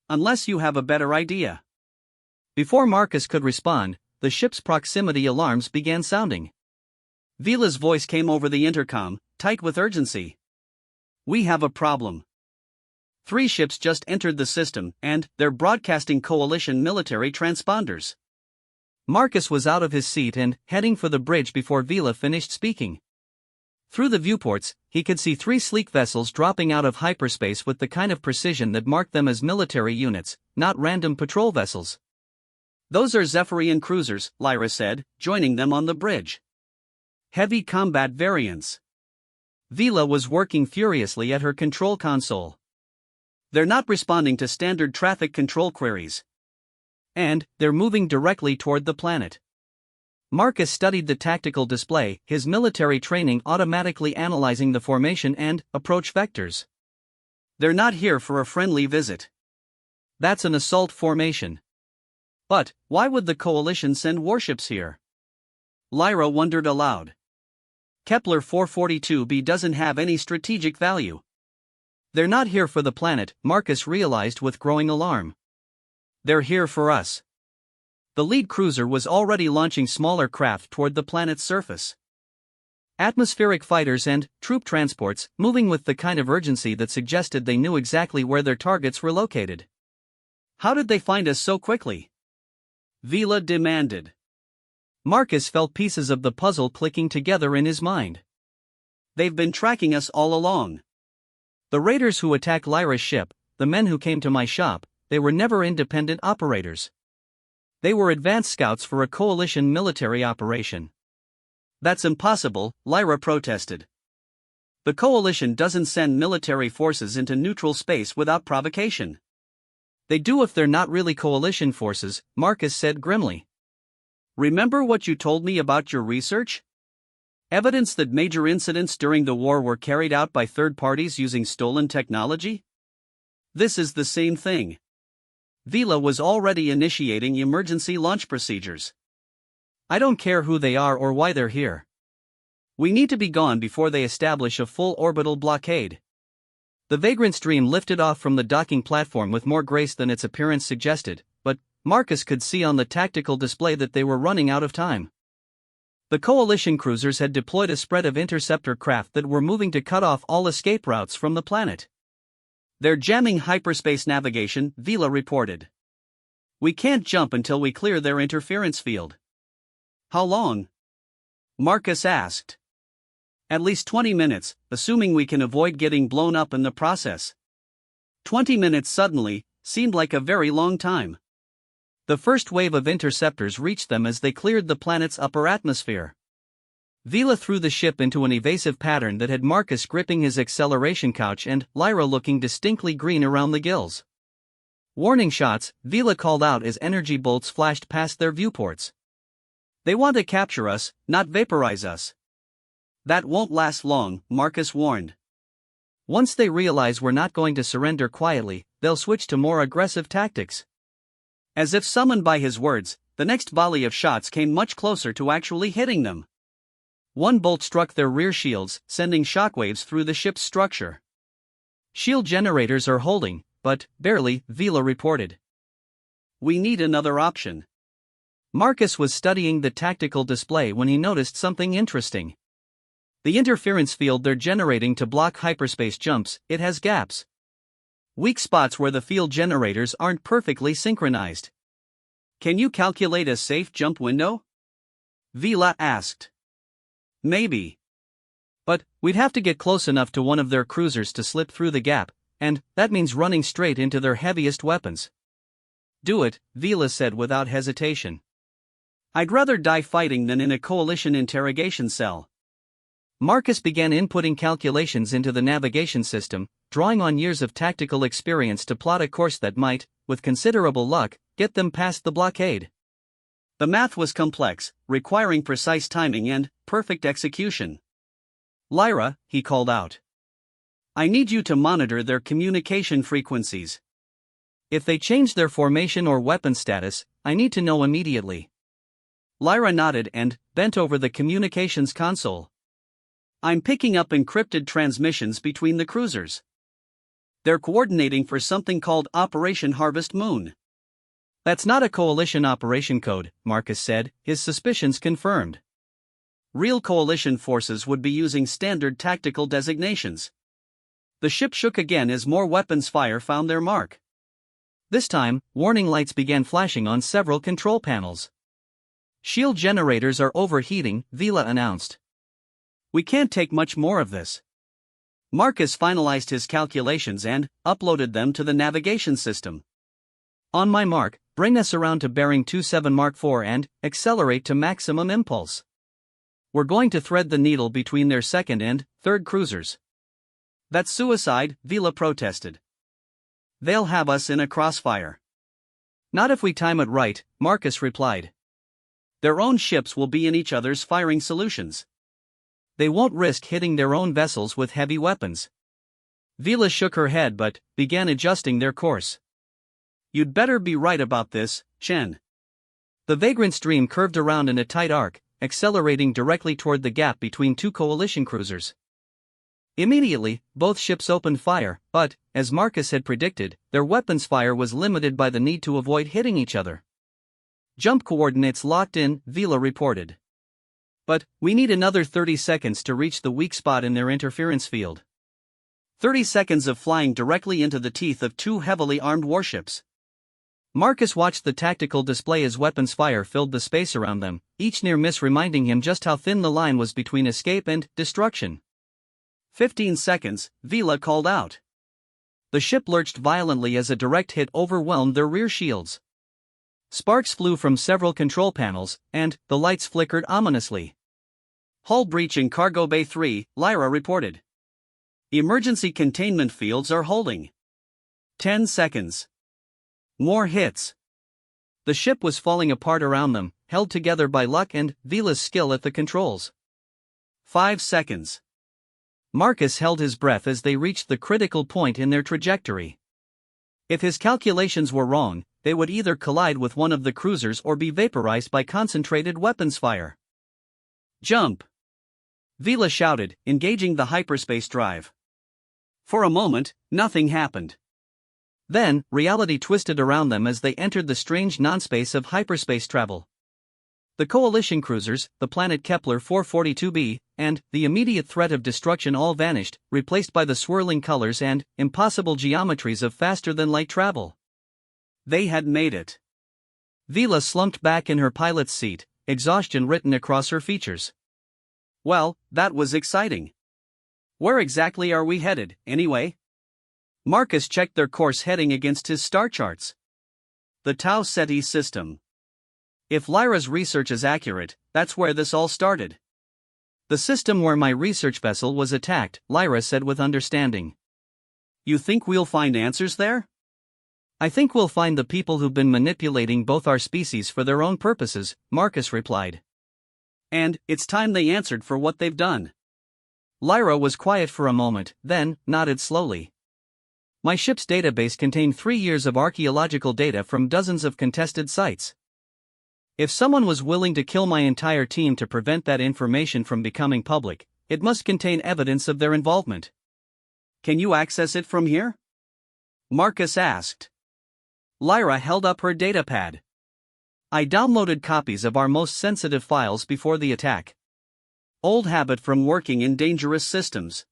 unless you have a better idea. Before Marcus could respond, the ship's proximity alarms began sounding. Vila's voice came over the intercom, tight with urgency. We have a problem. 3 ships just entered the system, and they're broadcasting coalition military transponders. Marcus was out of his seat and heading for the bridge before Vila finished speaking. Through the viewports, he could see 3 sleek vessels dropping out of hyperspace with the kind of precision that marked them as military units, not random patrol vessels. Those are Zephyrian cruisers, Lyra said, joining them on the bridge. Heavy combat variants. Vila was working furiously at her control console. They're not responding to standard traffic control queries. And they're moving directly toward the planet. Marcus studied the tactical display, his military training automatically analyzing the formation and approach vectors. They're not here for a friendly visit. That's an assault formation. But why would the coalition send warships here? Lyra wondered aloud. Kepler 442b doesn't have any strategic value. They're not here for the planet, Marcus realized with growing alarm. They're here for us. The lead cruiser was already launching smaller craft toward the planet's surface. Atmospheric fighters and troop transports, moving with the kind of urgency that suggested they knew exactly where their targets were located. How did they find us so quickly? Vila demanded. Marcus felt pieces of the puzzle clicking together in his mind. They've been tracking us all along. The raiders who attacked Lyra's ship, the men who came to my shop, they were never independent operators. They were advanced scouts for a coalition military operation. That's impossible, Lyra protested. The coalition doesn't send military forces into neutral space without provocation. They do if they're not really coalition forces, Marcus said grimly. Remember what you told me about your research? Evidence that major incidents during the war were carried out by third parties using stolen technology? This is the same thing. Vila was already initiating emergency launch procedures. I don't care who they are or why they're here. We need to be gone before they establish a full orbital blockade. The vagrant stream lifted off from the docking platform with more grace than its appearance suggested, but Marcus could see on the tactical display that they were running out of time. The coalition cruisers had deployed a spread of interceptor craft that were moving to cut off all escape routes from the planet. They're jamming hyperspace navigation, Vila reported. We can't jump until we clear their interference field. How long? Marcus asked. At least 20 minutes, assuming we can avoid getting blown up in the process. 20 minutes suddenly seemed like a very long time. The first wave of interceptors reached them as they cleared the planet's upper atmosphere. Vila threw the ship into an evasive pattern that had Marcus gripping his acceleration couch and Lyra looking distinctly green around the gills. Warning shots, Vila called out as energy bolts flashed past their viewports. They want to capture us, not vaporize us. That won't last long, Marcus warned. Once they realize we're not going to surrender quietly, they'll switch to more aggressive tactics. As if summoned by his words, the next volley of shots came much closer to actually hitting them. One bolt struck their rear shields, sending shockwaves through the ship's structure. Shield generators are holding, but barely, Vila reported. We need another option. Marcus was studying the tactical display when he noticed something interesting. The interference field they're generating to block hyperspace jumps, it has gaps. Weak spots where the field generators aren't perfectly synchronized. Can you calculate a safe jump window? Vila asked. Maybe. But we'd have to get close enough to one of their cruisers to slip through the gap, and that means running straight into their heaviest weapons. Do it, Vila said without hesitation. I'd rather die fighting than in a coalition interrogation cell. Marcus began inputting calculations into the navigation system, drawing on years of tactical experience to plot a course that might, with considerable luck, get them past the blockade. The math was complex, requiring precise timing and perfect execution. Lyra, he called out. I need you to monitor their communication frequencies. If they change their formation or weapon status, I need to know immediately. Lyra nodded and bent over the communications console. I'm picking up encrypted transmissions between the cruisers. They're coordinating for something called Operation Harvest Moon. That's not a coalition operation code, Marcus said, his suspicions confirmed. Real coalition forces would be using standard tactical designations. The ship shook again as more weapons fire found their mark. This time, warning lights began flashing on several control panels. Shield generators are overheating, Vila announced. We can't take much more of this. Marcus finalized his calculations and uploaded them to the navigation system. On my mark, bring us around to bearing 27 Mark IV and accelerate to maximum impulse. We're going to thread the needle between their second and third cruisers. That's suicide, Vila protested. They'll have us in a crossfire. Not if we time it right, Marcus replied. Their own ships will be in each other's firing solutions. They won't risk hitting their own vessels with heavy weapons. Vila shook her head but began adjusting their course. You'd better be right about this, Chen. The vagrant stream curved around in a tight arc, accelerating directly toward the gap between two coalition cruisers. Immediately, both ships opened fire, but, as Marcus had predicted, their weapons fire was limited by the need to avoid hitting each other. Jump coordinates locked in, Vila reported. But, we need another 30 seconds to reach the weak spot in their interference field. 30 seconds of flying directly into the teeth of two heavily armed warships. Marcus watched the tactical display as weapons fire filled the space around them, each near miss reminding him just how thin the line was between escape and destruction. 15 seconds, Vila called out. The ship lurched violently as a direct hit overwhelmed their rear shields. Sparks flew from several control panels, and the lights flickered ominously. Hull breach in Cargo Bay 3, Lyra reported. Emergency containment fields are holding. 10 seconds. More hits. The ship was falling apart around them, held together by luck and Vila's skill at the controls. 5 seconds. Marcus held his breath as they reached the critical point in their trajectory. If his calculations were wrong, they would either collide with one of the cruisers or be vaporized by concentrated weapons fire. Jump! Vila shouted, engaging the hyperspace drive. For a moment, nothing happened. Then, reality twisted around them as they entered the strange non-space of hyperspace travel. The coalition cruisers, the planet Kepler 442b, and the immediate threat of destruction all vanished, replaced by the swirling colors and impossible geometries of faster-than-light travel. They had made it. Vila slumped back in her pilot's seat, exhaustion written across her features. Well, that was exciting. Where exactly are we headed, anyway? Marcus checked their course heading against his star charts. The Tau Ceti system. If Lyra's research is accurate, that's where this all started. The system where my research vessel was attacked, Lyra said with understanding. You think we'll find answers there? I think we'll find the people who've been manipulating both our species for their own purposes, Marcus replied. And it's time they answered for what they've done. Lyra was quiet for a moment, then nodded slowly. My ship's database contained 3 years of archaeological data from dozens of contested sites. If someone was willing to kill my entire team to prevent that information from becoming public, it must contain evidence of their involvement. Can you access it from here? Marcus asked. Lyra held up her datapad. I downloaded copies of our most sensitive files before the attack. Old habit from working in dangerous systems.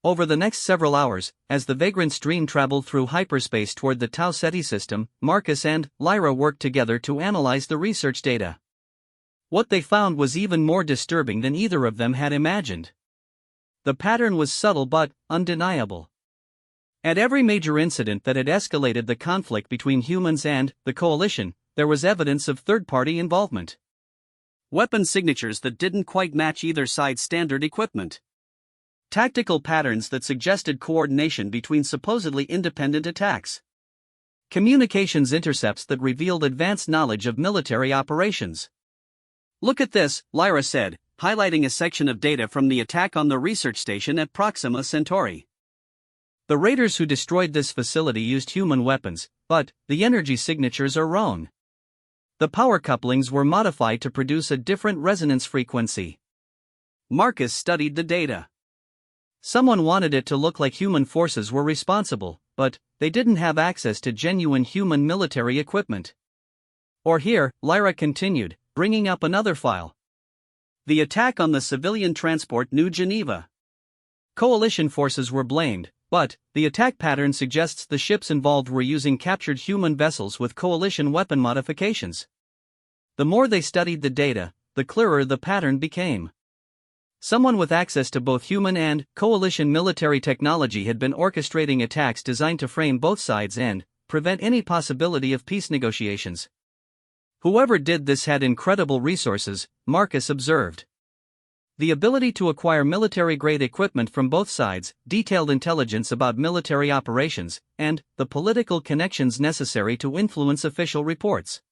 Over the next several hours, as the vagrant stream traveled through hyperspace toward the Tau Ceti system, Marcus and Lyra worked together to analyze the research data. What they found was even more disturbing than either of them had imagined. The pattern was subtle but undeniable. At every major incident that had escalated the conflict between humans and the coalition, there was evidence of third-party involvement. Weapon signatures that didn't quite match either side's standard equipment. Tactical patterns that suggested coordination between supposedly independent attacks. Communications intercepts that revealed advanced knowledge of military operations. Look at this, Lyra said, highlighting a section of data from the attack on the research station at Proxima Centauri. The raiders who destroyed this facility used human weapons, but the energy signatures are wrong. The power couplings were modified to produce a different resonance frequency. Marcus studied the data. Someone wanted it to look like human forces were responsible, but they didn't have access to genuine human military equipment. Or here, Lyra continued, bringing up another file. The attack on the civilian transport New Geneva. Coalition forces were blamed, but the attack pattern suggests the ships involved were using captured human vessels with coalition weapon modifications. The more they studied the data, the clearer the pattern became. Someone with access to both human and coalition military technology had been orchestrating attacks designed to frame both sides and prevent any possibility of peace negotiations. Whoever did this had incredible resources, Marcus observed. The ability to acquire military-grade equipment from both sides, detailed intelligence about military operations, and the political connections necessary to influence official reports.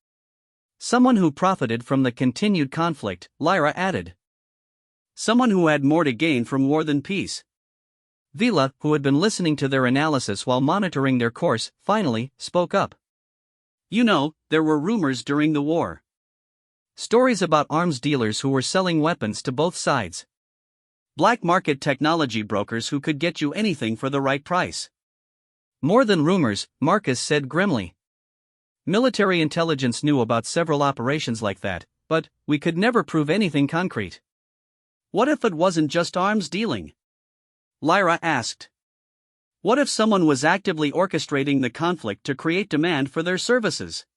Someone who profited from the continued conflict, Lyra added. Someone who had more to gain from war than peace. Vila, who had been listening to their analysis while monitoring their course, finally spoke up. You know, there were rumors during the war. Stories about arms dealers who were selling weapons to both sides. Black market technology brokers who could get you anything for the right price. More than rumors, Marcus said grimly. Military intelligence knew about several operations like that, but we could never prove anything concrete. What if it wasn't just arms dealing? Lyra asked. What if someone was actively orchestrating the conflict to create demand for their services?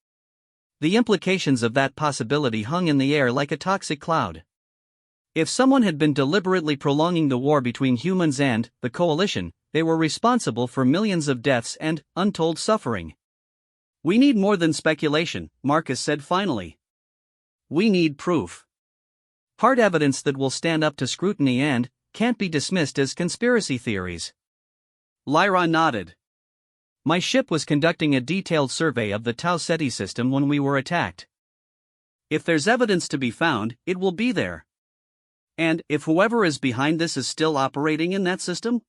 The implications of that possibility hung in the air like a toxic cloud. If someone had been deliberately prolonging the war between humans and the coalition, they were responsible for millions of deaths and untold suffering. We need more than speculation, Marcus said finally. We need proof. Hard evidence that will stand up to scrutiny and can't be dismissed as conspiracy theories. Lyra nodded. My ship was conducting a detailed survey of the Tau Ceti system when we were attacked. If there's evidence to be found, it will be there. And if whoever is behind this is still operating in that system?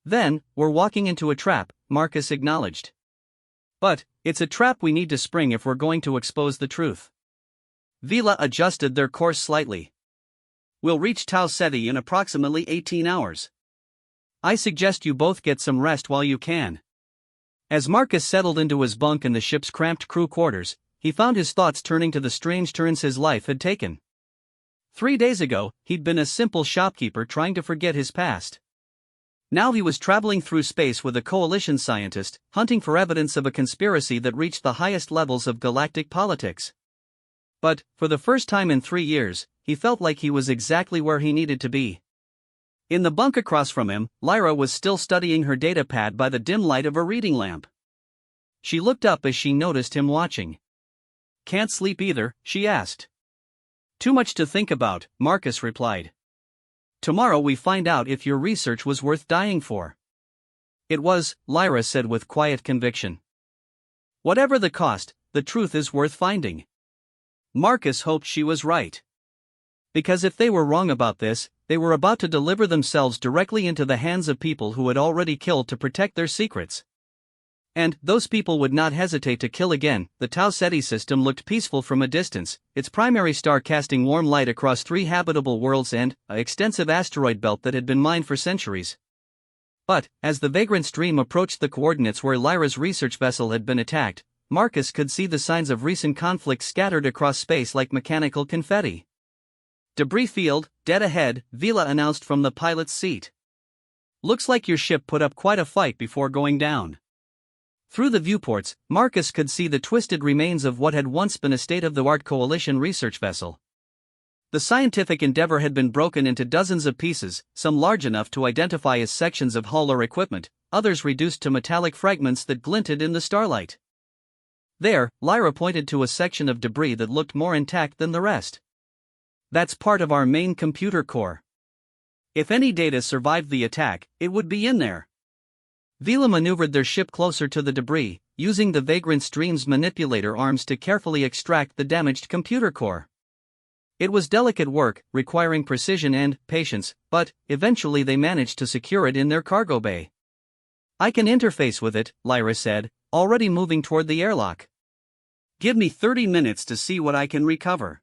Then, we're walking into a trap, Marcus acknowledged. But it's a trap we need to spring if we're going to expose the truth. Vila adjusted their course slightly. We'll reach Tau Ceti in approximately 18 hours. I suggest you both get some rest while you can. As Marcus settled into his bunk in the ship's cramped crew quarters, he found his thoughts turning to the strange turns his life had taken. 3 days ago, he'd been a simple shopkeeper trying to forget his past. Now he was traveling through space with a coalition scientist, hunting for evidence of a conspiracy that reached the highest levels of galactic politics. But, for the first time in 3 years, he felt like he was exactly where he needed to be. In the bunk across from him, Lyra was still studying her data pad by the dim light of a reading lamp. She looked up as she noticed him watching. Can't sleep either, she asked. Too much to think about, Marcus replied. Tomorrow we find out if your research was worth dying for. It was, Lyra said with quiet conviction. Whatever the cost, the truth is worth finding. Marcus hoped she was right. Because if they were wrong about this, they were about to deliver themselves directly into the hands of people who had already killed to protect their secrets. And those people would not hesitate to kill again. The Tau Ceti system looked peaceful from a distance, its primary star casting warm light across 3 habitable worlds and an extensive asteroid belt that had been mined for centuries. But, as the vagrant stream approached the coordinates where Lyra's research vessel had been attacked, Marcus could see the signs of recent conflict scattered across space like mechanical confetti. Debris field, dead ahead, Vila announced from the pilot's seat. Looks like your ship put up quite a fight before going down. Through the viewports, Marcus could see the twisted remains of what had once been a state-of-the-art coalition research vessel. The scientific endeavor had been broken into dozens of pieces, some large enough to identify as sections of hull or equipment, others reduced to metallic fragments that glinted in the starlight. There, Lyra pointed to a section of debris that looked more intact than the rest. That's part of our main computer core. If any data survived the attack, it would be in there. Vila maneuvered their ship closer to the debris, using the vagrant stream's manipulator arms to carefully extract the damaged computer core. It was delicate work, requiring precision and patience, but eventually they managed to secure it in their cargo bay. I can interface with it, Lyra said, already moving toward the airlock. Give me 30 minutes to see what I can recover.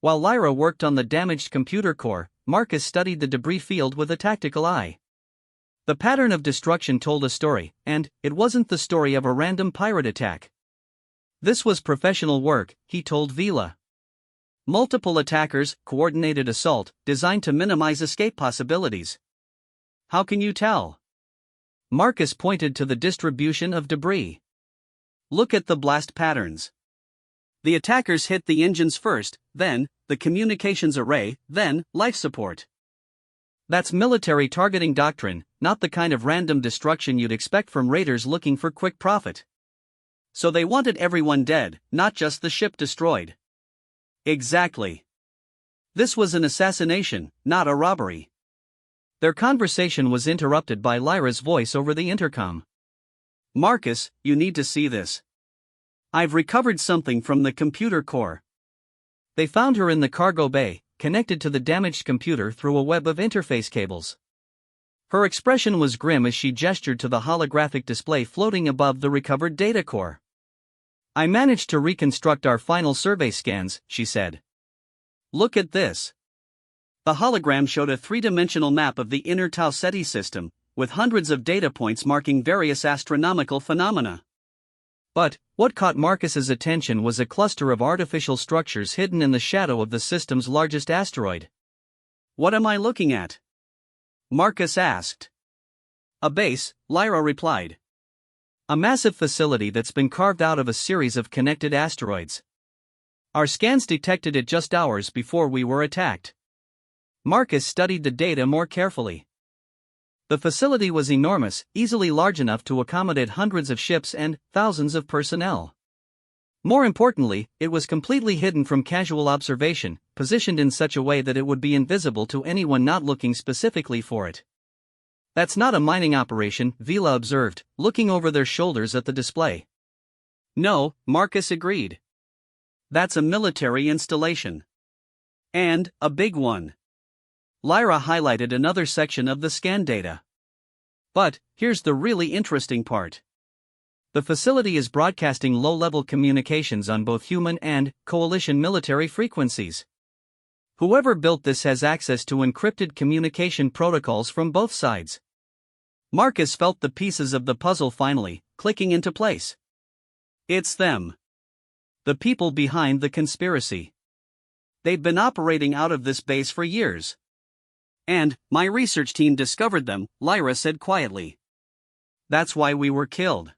While Lyra worked on the damaged computer core, Marcus studied the debris field with a tactical eye. The pattern of destruction told a story, and it wasn't the story of a random pirate attack. This was professional work, he told Vila. Multiple attackers, coordinated assault, designed to minimize escape possibilities. How can you tell? Marcus pointed to the distribution of debris. Look at the blast patterns. The attackers hit the engines first, then the communications array, then life support. That's military targeting doctrine, not the kind of random destruction you'd expect from raiders looking for quick profit. So they wanted everyone dead, not just the ship destroyed. Exactly. This was an assassination, not a robbery. Their conversation was interrupted by Lyra's voice over the intercom. Marcus, you need to see this. I've recovered something from the computer core. They found her in the cargo bay, connected to the damaged computer through a web of interface cables. Her expression was grim as she gestured to the holographic display floating above the recovered data core. I managed to reconstruct our final survey scans, she said. Look at this. The hologram showed a three-dimensional map of the inner Tau Ceti system, with hundreds of data points marking various astronomical phenomena. But what caught Marcus's attention was a cluster of artificial structures hidden in the shadow of the system's largest asteroid. What am I looking at? Marcus asked. A base, Lyra replied. A massive facility that's been carved out of a series of connected asteroids. Our scans detected it just hours before we were attacked. Marcus studied the data more carefully. The facility was enormous, easily large enough to accommodate hundreds of ships and thousands of personnel. More importantly, it was completely hidden from casual observation, positioned in such a way that it would be invisible to anyone not looking specifically for it. That's not a mining operation, Vila observed, looking over their shoulders at the display. No, Marcus agreed. That's a military installation. And a big one. Lyra highlighted another section of the scan data. But here's the really interesting part. The facility is broadcasting low-level communications on both human and coalition military frequencies. Whoever built this has access to encrypted communication protocols from both sides. Marcus felt the pieces of the puzzle finally clicking into place. It's them. The people behind the conspiracy. They've been operating out of this base for years. And my research team discovered them, Lyra said quietly. That's why we were killed.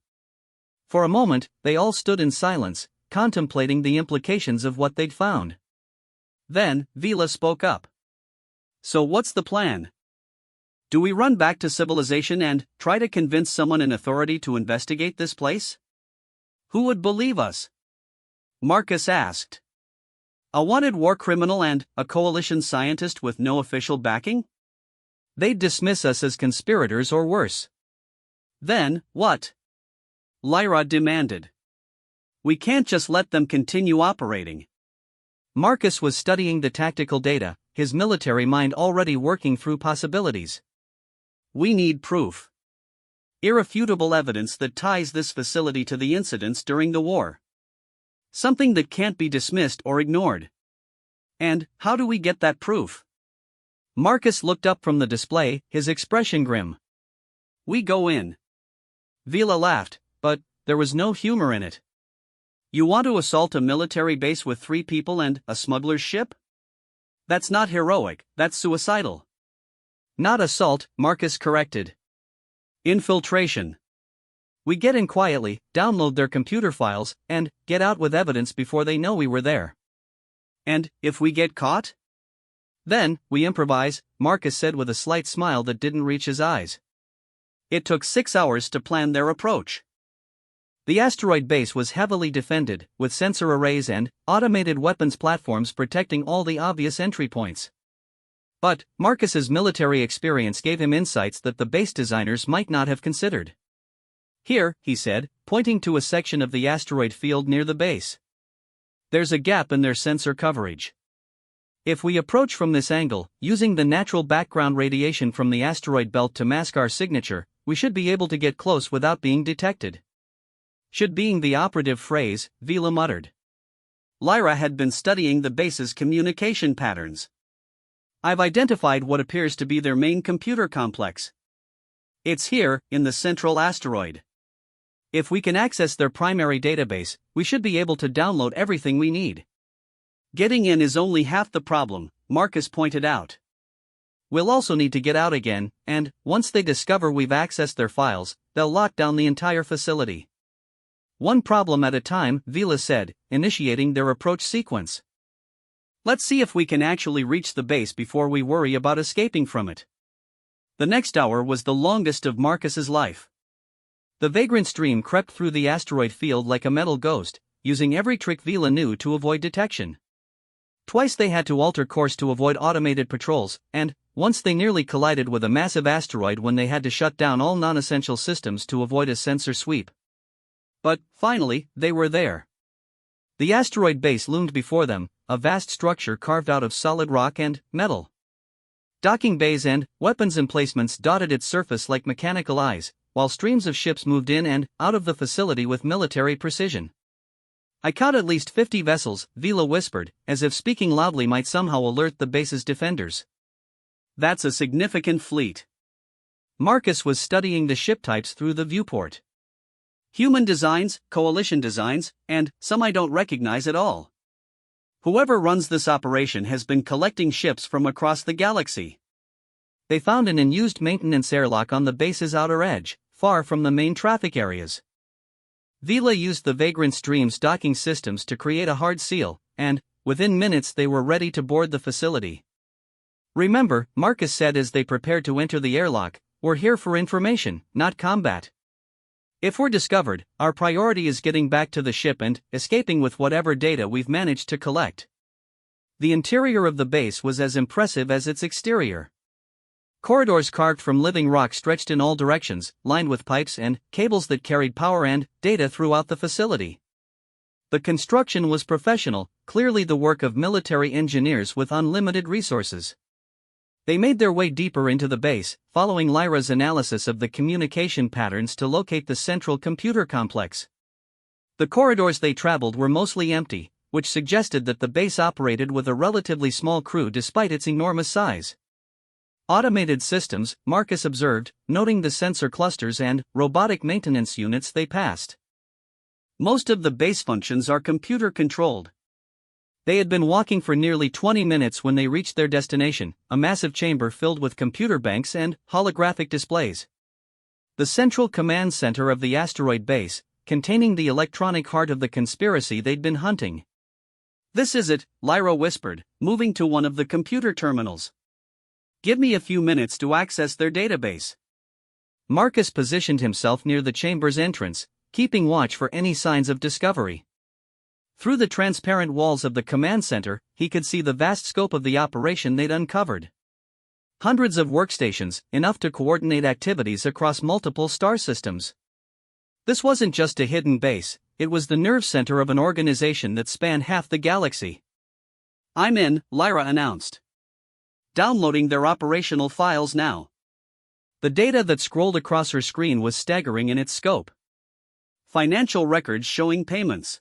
For a moment, they all stood in silence, contemplating the implications of what they'd found. Then, Vila spoke up. So what's the plan? Do we run back to civilization and try to convince someone in authority to investigate this place? Who would believe us? Marcus asked. A wanted war criminal and a coalition scientist with no official backing? They'd dismiss us as conspirators or worse. Then, what? Lyra demanded. We can't just let them continue operating. Marcus was studying the tactical data, his military mind already working through possibilities. We need proof. Irrefutable evidence that ties this facility to the incidents during the war. Something that can't be dismissed or ignored. And how do we get that proof? Marcus looked up from the display, his expression grim. We go in. Vila laughed, but there was no humor in it. You want to assault a military base with 3 people and a smuggler's ship? That's not heroic, that's suicidal. Not assault, Marcus corrected. Infiltration. We get in quietly, download their computer files, and get out with evidence before they know we were there. And if we get caught? Then, we improvise, Marcus said with a slight smile that didn't reach his eyes. It took 6 hours to plan their approach. The asteroid base was heavily defended, with sensor arrays and automated weapons platforms protecting all the obvious entry points. But Marcus's military experience gave him insights that the base designers might not have considered. Here, he said, pointing to a section of the asteroid field near the base. There's a gap in their sensor coverage. If we approach from this angle, using the natural background radiation from the asteroid belt to mask our signature, we should be able to get close without being detected. Should being the operative phrase, Vila muttered. Lyra had been studying the base's communication patterns. I've identified what appears to be their main computer complex. It's here, in the central asteroid. If we can access their primary database, we should be able to download everything we need. Getting in is only half the problem, Marcus pointed out. We'll also need to get out again, and, once they discover we've accessed their files, they'll lock down the entire facility. One problem at a time, Vila said, initiating their approach sequence. Let's see if we can actually reach the base before we worry about escaping from it. The next hour was the longest of Marcus's life. The vagrant stream crept through the asteroid field like a metal ghost, using every trick Vila knew to avoid detection. Twice they had to alter course to avoid automated patrols, and, once they nearly collided with a massive asteroid when they had to shut down all non-essential systems to avoid a sensor sweep. But, finally, they were there. The asteroid base loomed before them, a vast structure carved out of solid rock and metal. Docking bays and weapons emplacements dotted its surface like mechanical eyes, while streams of ships moved in and out of the facility with military precision. I count at least 50 vessels, Vila whispered, as if speaking loudly might somehow alert the base's defenders. That's a significant fleet. Marcus was studying the ship types through the viewport. Human designs, coalition designs, and some I don't recognize at all. Whoever runs this operation has been collecting ships from across the galaxy. They found an unused maintenance airlock on the base's outer edge, far from the main traffic areas. Vila used the vagrant stream's docking systems to create a hard seal, and, within minutes they were ready to board the facility. Remember, Marcus said as they prepared to enter the airlock, we're here for information, not combat. If we're discovered, our priority is getting back to the ship and escaping with whatever data we've managed to collect. The interior of the base was as impressive as its exterior. Corridors carved from living rock stretched in all directions, lined with pipes and cables that carried power and data throughout the facility. The construction was professional, clearly the work of military engineers with unlimited resources. They made their way deeper into the base, following Lyra's analysis of the communication patterns to locate the central computer complex. The corridors they traveled were mostly empty, which suggested that the base operated with a relatively small crew despite its enormous size. Automated systems, Marcus observed, noting the sensor clusters and robotic maintenance units they passed. Most of the base functions are computer-controlled. They had been walking for nearly 20 minutes when they reached their destination, a massive chamber filled with computer banks and holographic displays. The central command center of the asteroid base, containing the electronic heart of the conspiracy they'd been hunting. This is it, Lyra whispered, moving to one of the computer terminals. Give me a few minutes to access their database. Marcus positioned himself near the chamber's entrance, keeping watch for any signs of discovery. Through the transparent walls of the command center, he could see the vast scope of the operation they'd uncovered. Hundreds of workstations, enough to coordinate activities across multiple star systems. This wasn't just a hidden base, it was the nerve center of an organization that spanned half the galaxy. I'm in, Lyra announced. Downloading their operational files now. The data that scrolled across her screen was staggering in its scope. Financial records showing payments.